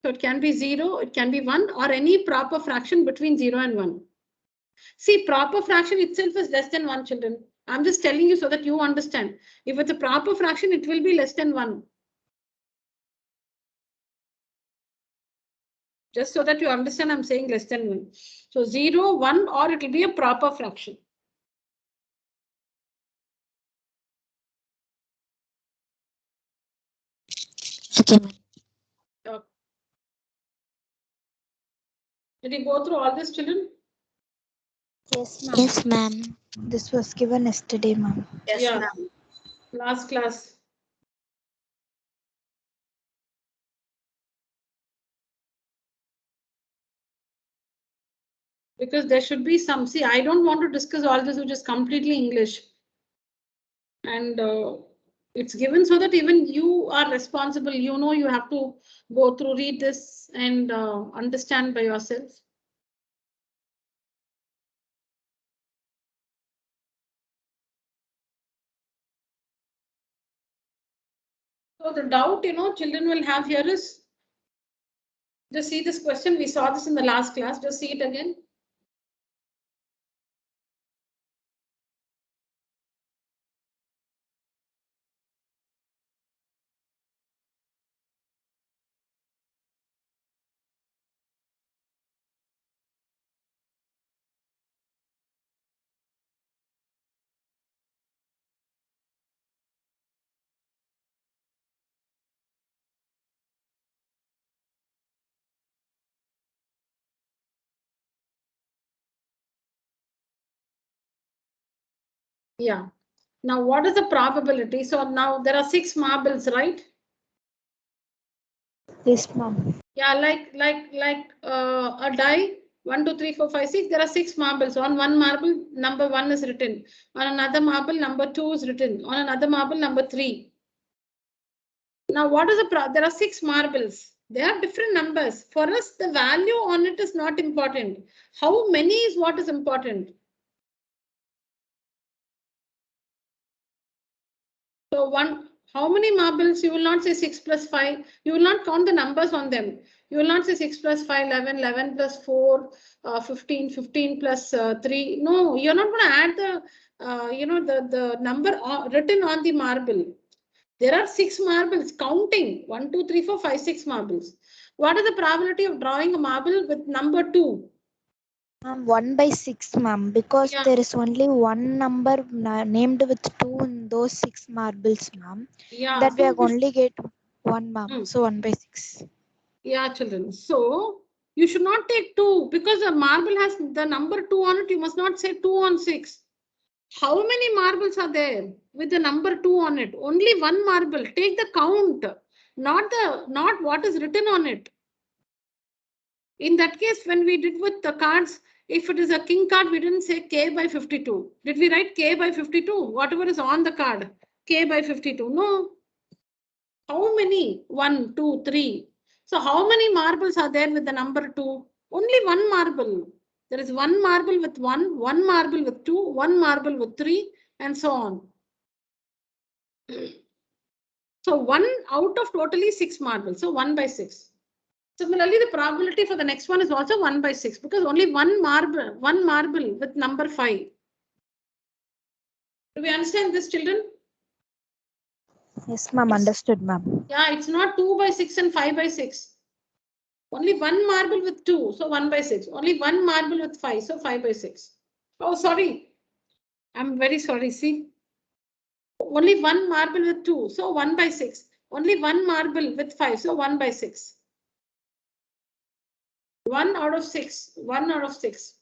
So it can be 0, it can be 1, or any proper fraction between 0 and 1. See, proper fraction itself is less than 1, children. I'm just telling you so that you understand. If it's a proper fraction, it will be less than 1. Just so that you understand, I'm saying less than 1. So 0, 1, or it will be a proper fraction. Okay, ma'am. Did you go through all this, children? Yes, ma'am. Yes, ma'am. This was given yesterday, ma'am. Yes, Yeah. ma'am. Last class. Because there should be some, see, I don't want to discuss all this, which is completely English. And it's given so that even you are responsible, you know, you have to go through, read this and understand by yourself. So the doubt, you know, children will have here is, just see this question. We saw this in the last class. Just see it again. Yeah. Now, what is the probability? So now there are 6 marbles, right? Yes, ma'am. Yeah, like a die. 1, 2, 3, 4, 5, 6. There are 6 marbles. On one marble, number 1 is written. On another marble, number 2 is written. On another marble, number 3. Now, what is the there are 6 marbles. They are different numbers. For us, the value on it is not important. How many is what is important. So how many marbles? You will not say 6 plus 5. You will not count the numbers on them. You will not say 6 plus 5, 11, 11 plus 4, 15, 15 plus 3. No, you're not going to add the number written on the marble. There are 6 marbles counting 1, 2, 3, 4, 5, 6 marbles. What is the probability of drawing a marble with number 2? 1 by 6, ma'am, because there is only one number named with 2 in those 6 marbles, ma'am. Yeah. That we are only get 1, ma'am. So 1 by 6. Yeah, children. So you should not take 2 because the marble has the number 2 on it. You must not say 2 on 6. How many marbles are there with the number 2 on it? Only one marble. Take the count, not what is written on it. In that case, when we did with the cards, if it is a king card, we didn't say K by 52. Did we write K by 52? Whatever is on the card, K by 52. No. How many? 1, 2, 3. So how many marbles are there with the number 2? Only one marble. There is one marble with 1, one marble with 2, one marble with 3, and so on. So 1 out of totally 6 marbles. So 1 by 6. Similarly, the probability for the next one is also 1 by 6 because only one marble with number 5. Do we understand this, children? Yes, ma'am. Understood, ma'am. Yeah, it's not 2 by 6 and 5 by 6. Only one marble with 2, so 1 by 6. Only one marble with 5, so 5 by 6. Oh, sorry. I'm very sorry. See, only one marble with 2, so 1 by 6. Only one marble with 5, so 1 by 6. 1 out of 6. 1 out of 6.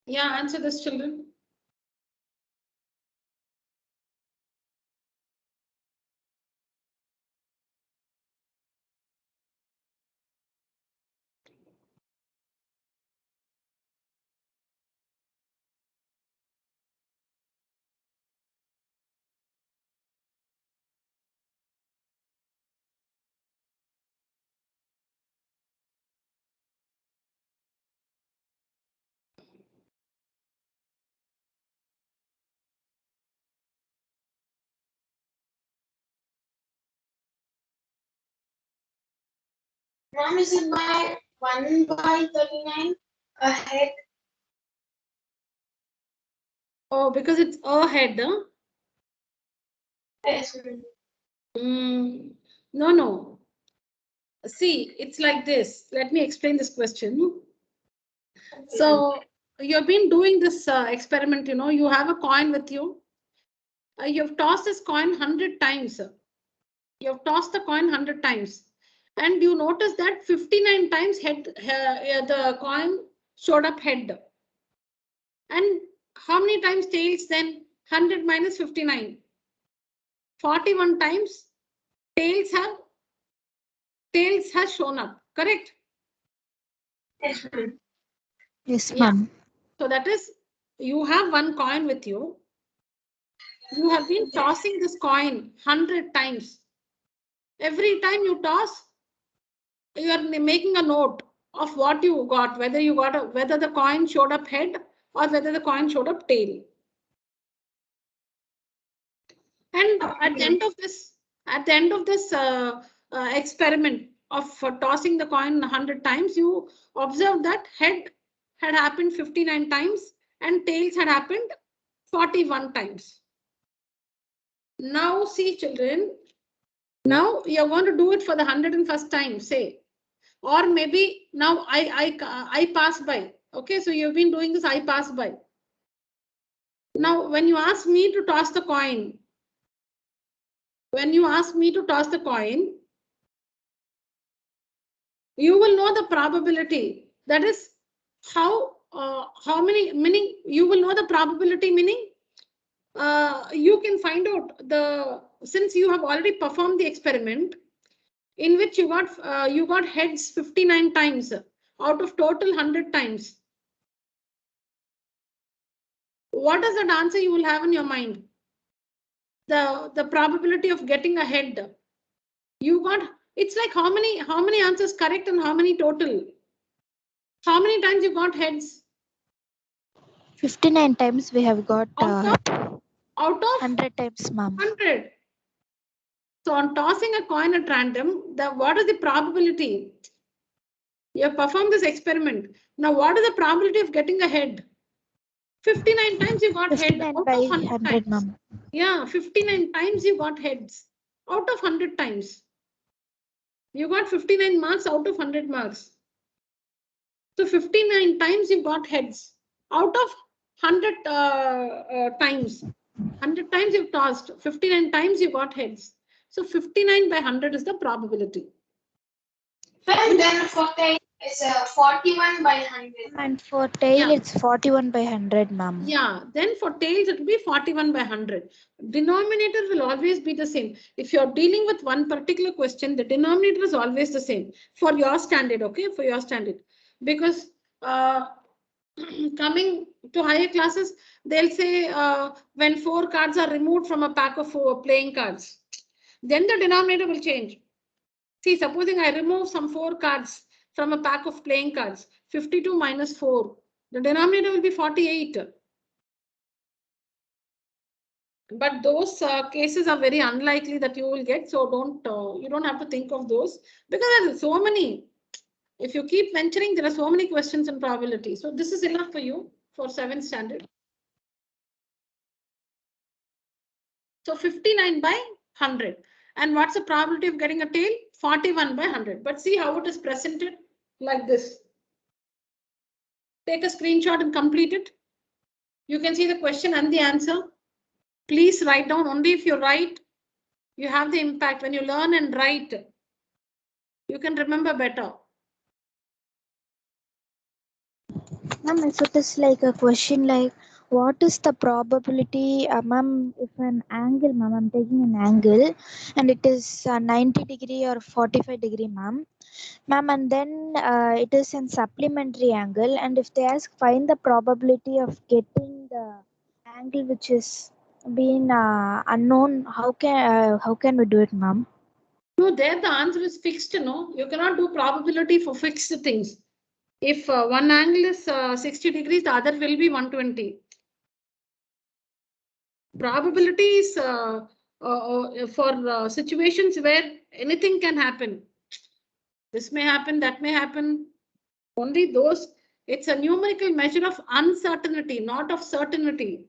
Yeah, answer this, children. Ma'am, is it by 1 by 39 ahead? Oh, because it's ahead, huh? Yes, ma'am. No. See, it's like this. Let me explain this question. So you've been doing this experiment, you have a coin with you. You've tossed this coin 100 times. You've tossed the coin 100 times. And you notice that 59 times the coin showed up head. And how many times tails then? 100 minus 59. 41 times tails has shown up, correct? Yes, ma'am. Yes, ma'am. So that is, you have one coin with you. You have been tossing this coin 100 times. Every time you toss, you are making a note of what you got, whether the coin showed up head or whether the coin showed up tail. And at the end of this experiment of tossing the coin 100 times, you observe that head had happened 59 times and tails had happened 41 times. Now see, children, now you're going to do it for the 101st time, say, or maybe now I pass by. Okay, so you've been doing this, I pass by. Now, when you ask me to toss the coin, when you ask me to toss the coin, you will know the probability. That is how many, meaning you will know the probability, meaning you can find out since you have already performed the experiment in which you got heads 59 times out of total 100 times. What is that answer you will have in your mind? The probability of getting a head. You got, it's like how many answers correct and how many total? How many times you got heads? 59 times we have got out of 100 times, ma'am. 100. So on tossing a coin at random, what is the probability? You have performed this experiment. Now, what is the probability of getting a head? 59 times you got head out by of 100 ma'am. Yeah, 59 times you got heads out of 100 times. You got 59 marks out of 100 marks. So 59 times you got heads out of 100 times. 100 times you've tossed, 59 times you got heads. So 59 by 100 is the probability. And then for tail is 41 by 100. And for tail, it's 41 by 100, ma'am. Yeah, then for tails, it will be 41 by 100. Denominator will always be the same. If you're dealing with one particular question, the denominator is always the same for your standard, okay? For your standard. Because coming to higher classes, they'll say when 4 cards are removed from a pack of 4 playing cards, then the denominator will change. See, supposing I remove some 4 cards from a pack of playing cards, 52 minus 4, the denominator will be 48. But those cases are very unlikely that you will get, so you don't have to think of those, because there are so many. If you keep venturing, there are so many questions in probability. So this is enough for you for 7th standard. So 59 by 100. And what's the probability of getting a tail? 41 by 100. But see how it is presented like this. Take a screenshot and complete it. You can see the question and the answer. Please write down. Only if you write, you have the impact. When you learn and write, you can remember better. Ma'am, if it is like a question like, what is the probability, ma'am, if an angle, ma'am, I'm taking an angle and it is 90 degree or 45 degree, ma'am, and then it is a supplementary angle, and if they ask find the probability of getting the angle which is being unknown, how can we do it, ma'am? No, there the answer is fixed. No, you cannot do probability for fixed things. If one angle is 60 degrees, the other will be 120. Probability is for situations where anything can happen. This may happen, that may happen. Only those, it's a numerical measure of uncertainty, not of certainty.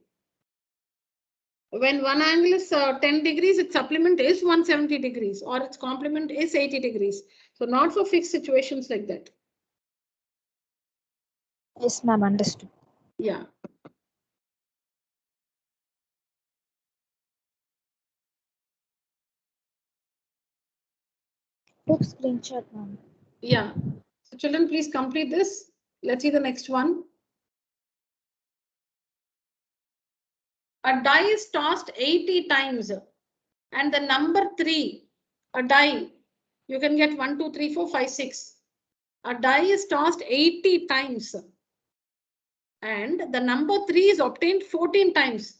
When one angle is 10 degrees, its supplement is 170 degrees or its complement is 80 degrees. So not for fixed situations like that. Yes, ma'am, understood. Yeah. Took screenshot, ma'am. Yeah. So children, please complete this. Let's see the next one. A die is tossed 80 times and the number 3, a die, you can get 1, 2, 3, 4, 5, 6. A die is tossed 80 times and the number 3 is obtained 14 times.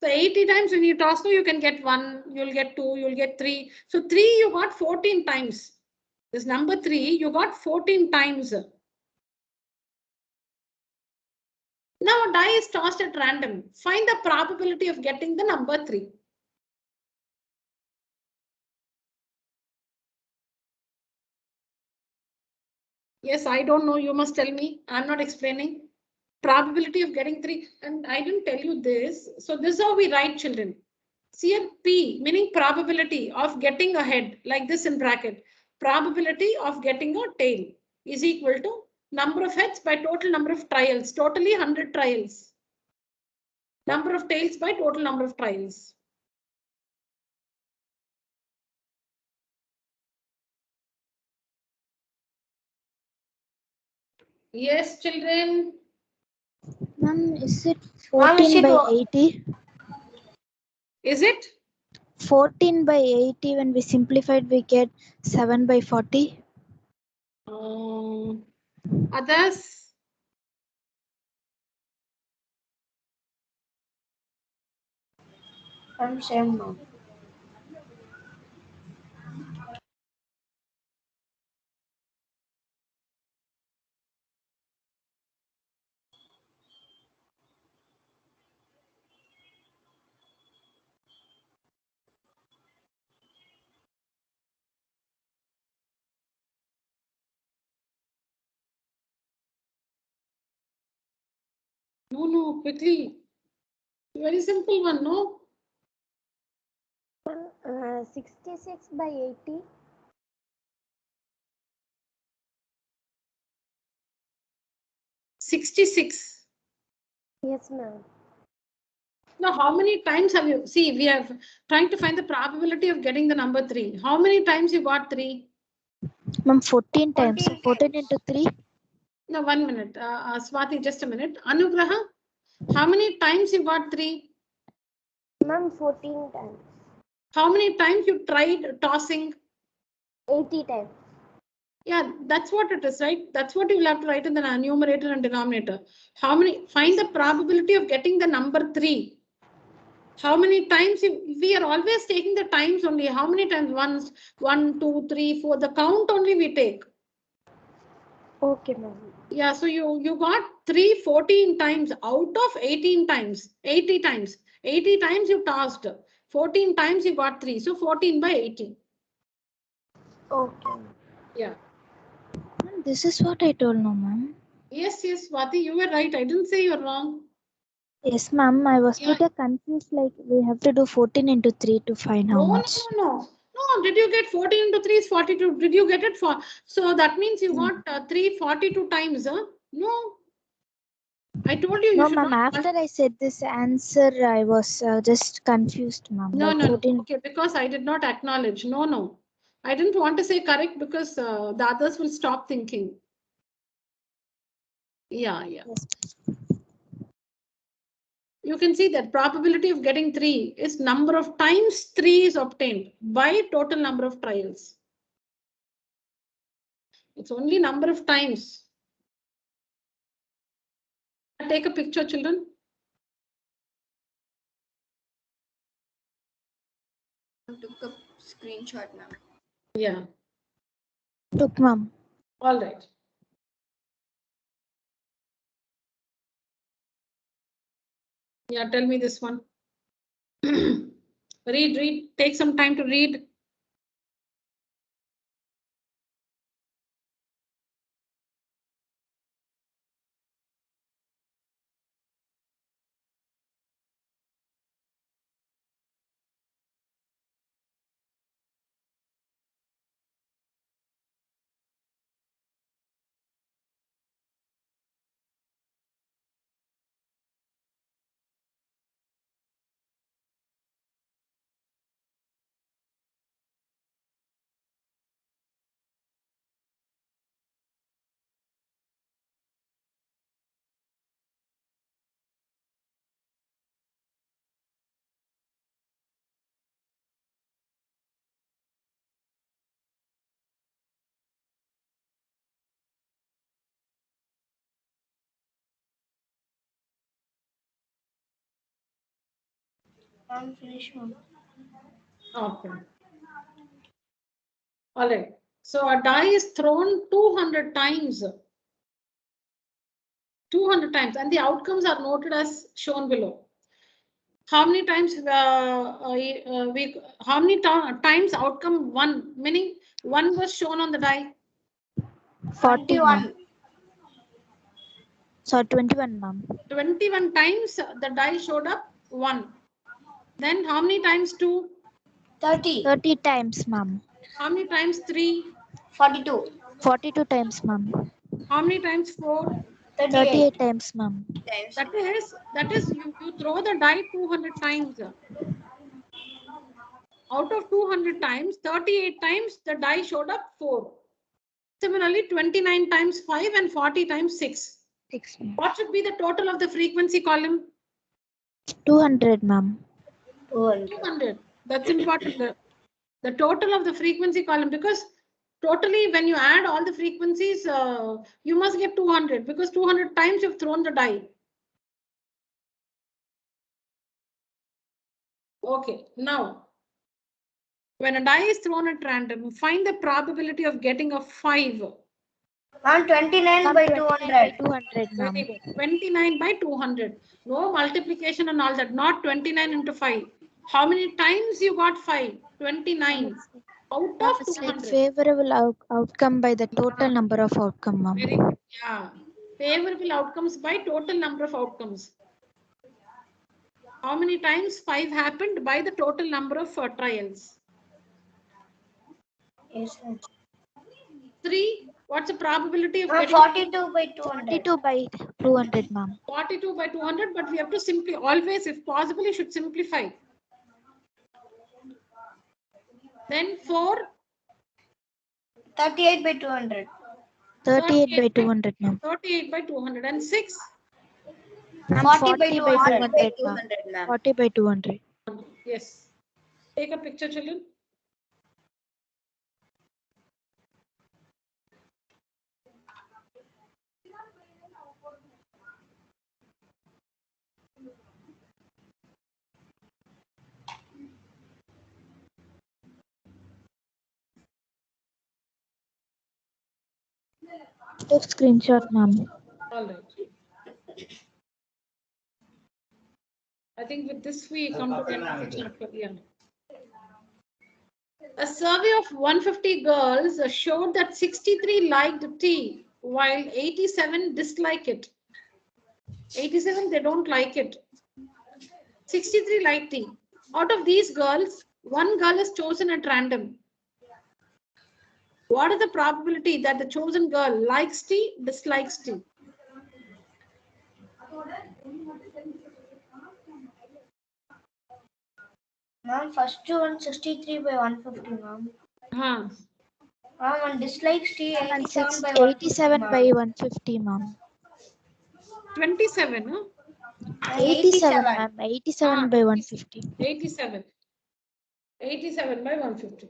So 80 times when you toss, you can get 1, you'll get 2, you'll get 3. So 3 you got 14 times. This number 3 you got 14 times. Now a die is tossed at random. Find the probability of getting the number 3. Yes, I don't know. You must tell me. I'm not explaining. Probability of getting 3. And I didn't tell you this. So this is how we write, children. CFP, meaning probability of getting a head, like this in bracket. Probability of getting a tail is equal to number of heads by total number of trials. Totally 100 trials. Number of tails by total number of trials. Yes, children. Ma'am, is it Ma'am, 14 by 80? Is it? 14 by 80, when we simplified, we get 7 by 40. Others? I'm same, ma'am. No, quickly. Very simple one, no? 66 by 80. 66. Yes, ma'am. Now, how many times have you, see, we are trying to find the probability of getting the number 3. How many times you got 3? Ma'am, 14 times. 14 14 times. into 3. No, 1 minute. Swati, just a minute. Anugraha, how many times you got 3? Ma'am, 14 times. How many times you tried tossing? 80 times. Yeah, that's what it is, right? That's what you will have to write in the numerator and denominator. How many? Find the probability of getting the number 3. How many times? We are always taking the times only. How many times? Once, 1, 2, 3, 4. The count only we take. Okay, ma'am. Yeah, so you got 3 14 times out of 18 times. 80 times. 80 times you tossed. 14 times you got 3. So 14 by 80. Okay. Yeah. Ma'am, this is what I told, no, ma'am. Yes, Swati, you were right. I didn't say you're wrong. Yes, ma'am. I was Yeah. little confused. Like we have to do 14 into 3 to find how much. No. Did you get 14 into 3 is 42? Did you get it for? So that means you got 342 times. No. I told you No, should ma'am. not. After I said this answer, I was just confused, ma'am. No, Like no. 14. Okay, because I did not acknowledge. No. I didn't want to say correct because the others will stop thinking. Yeah. Yes. You can see that probability of getting 3 is number of times 3 is obtained by total number of trials. It's only number of times. Take a picture, children. I took a screenshot, ma'am. Yeah. Took, ma'am. All right. Yeah, tell me this one. Read. Take some time to read. I'm finished, ma'am. Okay. All right. So a die is thrown 200 times. 200 times, and the outcomes are noted as shown below. How many times how many times outcome 1, meaning 1 was shown on the die? 40, 21. ma'am. Sorry, 21, ma'am. 21 times the die showed up 1. Then how many times 2? 30. 30 times, ma'am. How many times 3? 42. 42 times, ma'am. How many times 4? 38 times, ma'am. That is you throw the die 200 times. Out of 200 times, 38 times the die showed up 4. Similarly, 29 times 5 and 40 times 6. 6, ma'am. What should be the total of the frequency column? 200, ma'am. 200. That's important. The total of the frequency column, because totally when you add all the frequencies, you must get 200 because 200 times you've thrown the die. Okay, now when a die is thrown at random, find the probability of getting a 5. Ma'am, 29 by 200. 200, ma'am. 29 by 200. No multiplication and all that. Not 29 into 5. How many times you got 5? 29. Out Ma'am, of it's like 200. favorable outcome by the total number of outcome, ma'am. Very good. Yeah. Favorable outcomes by total number of outcomes. How many times 5 happened by the total number of trials? Yes, sir. 3. What's the probability of Ma'am, getting 42 by 200. 42 by 200, ma'am. 42 by 200? But we have to simply, always, if possible, you should simplify. Then 4. 38 by 200. 38 by 200, ma'am. 38 by 200. And 6. 40 by 200. 200, ma'am. 40 by 200. Yes. Take a picture, children. Took screenshot, ma'am. All right. I think with this we come to the end of the chapter. Yeah. A survey of 150 girls showed that 63 liked tea while 87 dislike it. 87, they don't like it. 63 like tea. Out of these girls, one girl is chosen at random. What is the probability that the chosen girl likes tea, dislikes tea? Ma'am, first one 63 by 150, ma'am. Huh. Ma'am, on dislikes tea, And 87 by 150, 87 by 150, ma'am. 27, huh? 87, ma'am. 87 by 150. 87. 87 by 150.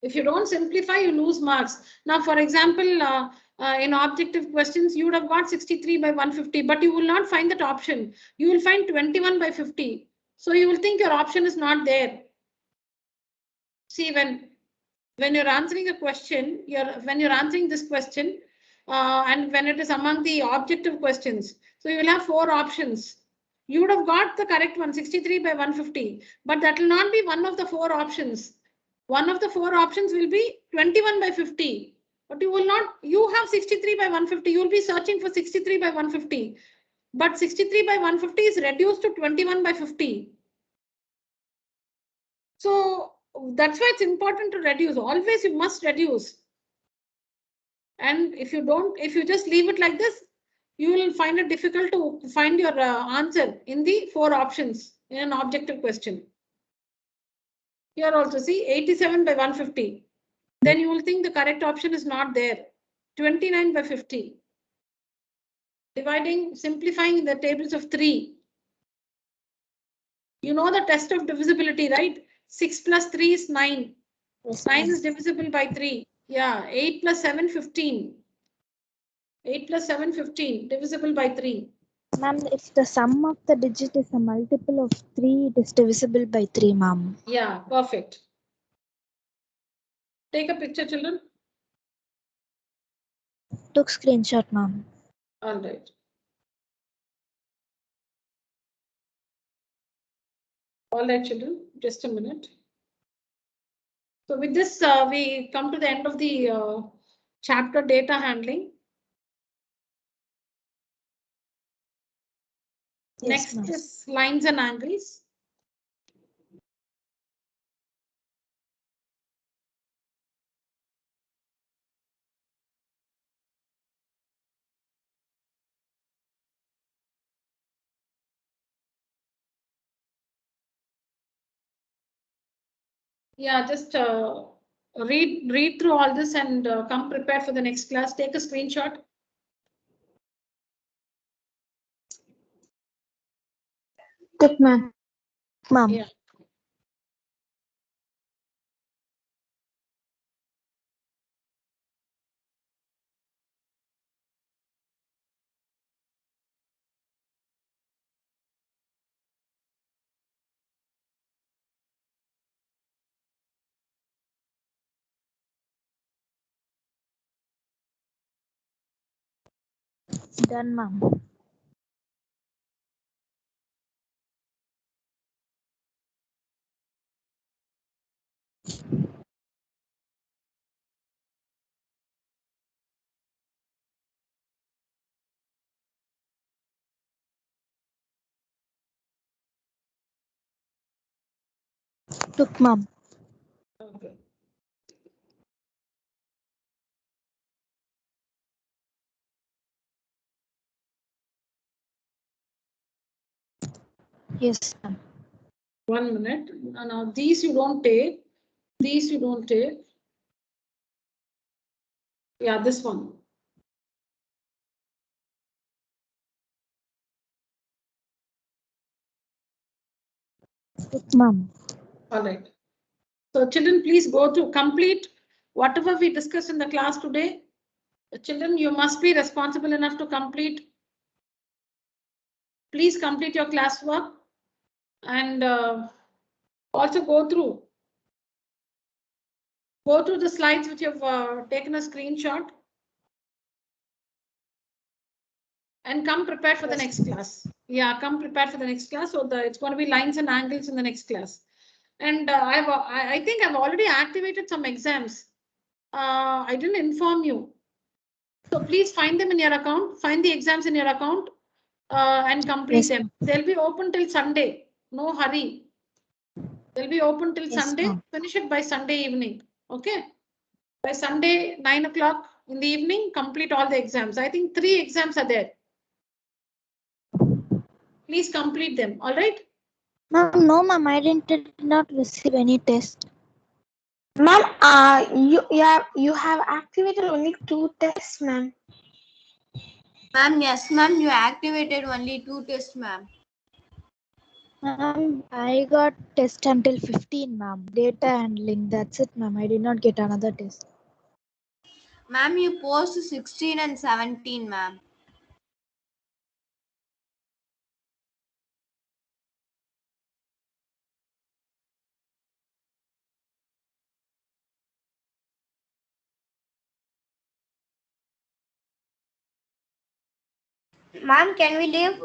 If you don't simplify, you lose marks. Now, for example, in objective questions, you would have got 63 by 150, but you will not find that option. You will find 21 by 50. So you will think your option is not there. See, when you're answering a question, when you're answering this question, and when it is among the objective questions, so you will have 4 options. You would have got the correct one, 63 by 150, but that will not be one of the 4 options. One of the 4 options will be 21 by 50, but you will not, you have 63 by 150, you will be searching for 63 by 150, but 63 by 150 is reduced to 21 by 50. So that's why it's important to reduce. Always you must reduce. And if you just leave it like this, you will find it difficult to find your answer in the 4 options in an objective question. Here also see 87 by 150. Then you will think the correct option is not there. 29 by 50. Simplifying the tables of 3. You know the test of divisibility, right? 6 plus 3 is 9. Yes, 9 is divisible by 3. Yeah, 8 plus 7, 15. 8 plus 7, 15. Divisible by 3. Ma'am, if the sum of the digit is a multiple of 3, it is divisible by 3, ma'am. Yeah, perfect. Take a picture, children. Took screenshot, ma'am. All right. All right, children, just a minute. So with this, we come to the end of the chapter data handling. Yes, Next ma'am. is lines and angles. Yeah, just read through all this and come prepared for the next class. Take a screenshot. Took, ma'am. Ma'am. Yeah. Done, ma'am. Took, ma'am. Okay. Yes, ma'am. 1 minute. Now these you don't take. These you don't take. Yeah, this one. Took, ma'am. All right. So children, please go to complete whatever we discussed in the class today. Children, you must be responsible enough to complete. Please complete your classwork and also go through the slides which you've taken a screenshot and come prepared for the next class. Yeah, come prepared for the next class. So it's going to be lines and angles in the next class. And I think I've already activated some exams. I didn't inform you. So please find them in your account, find the exams in your account and complete them. They'll be open till Sunday. No hurry. They'll be open till Sunday. Finish it by Sunday evening. Okay. By Sunday, 9 o'clock in the evening, complete all the exams. I think 3 exams are there. Please complete them. All right. Ma'am, no, ma'am. I did not receive any test. Ma'am, you have activated only 2 tests, ma'am. Ma'am, yes, ma'am. You activated only 2 tests, ma'am. Ma'am, I got test until 15, ma'am. Data handling. That's it, ma'am. I did not get another test. Ma'am, you post 16 and 17, ma'am. Ma'am, can we leave?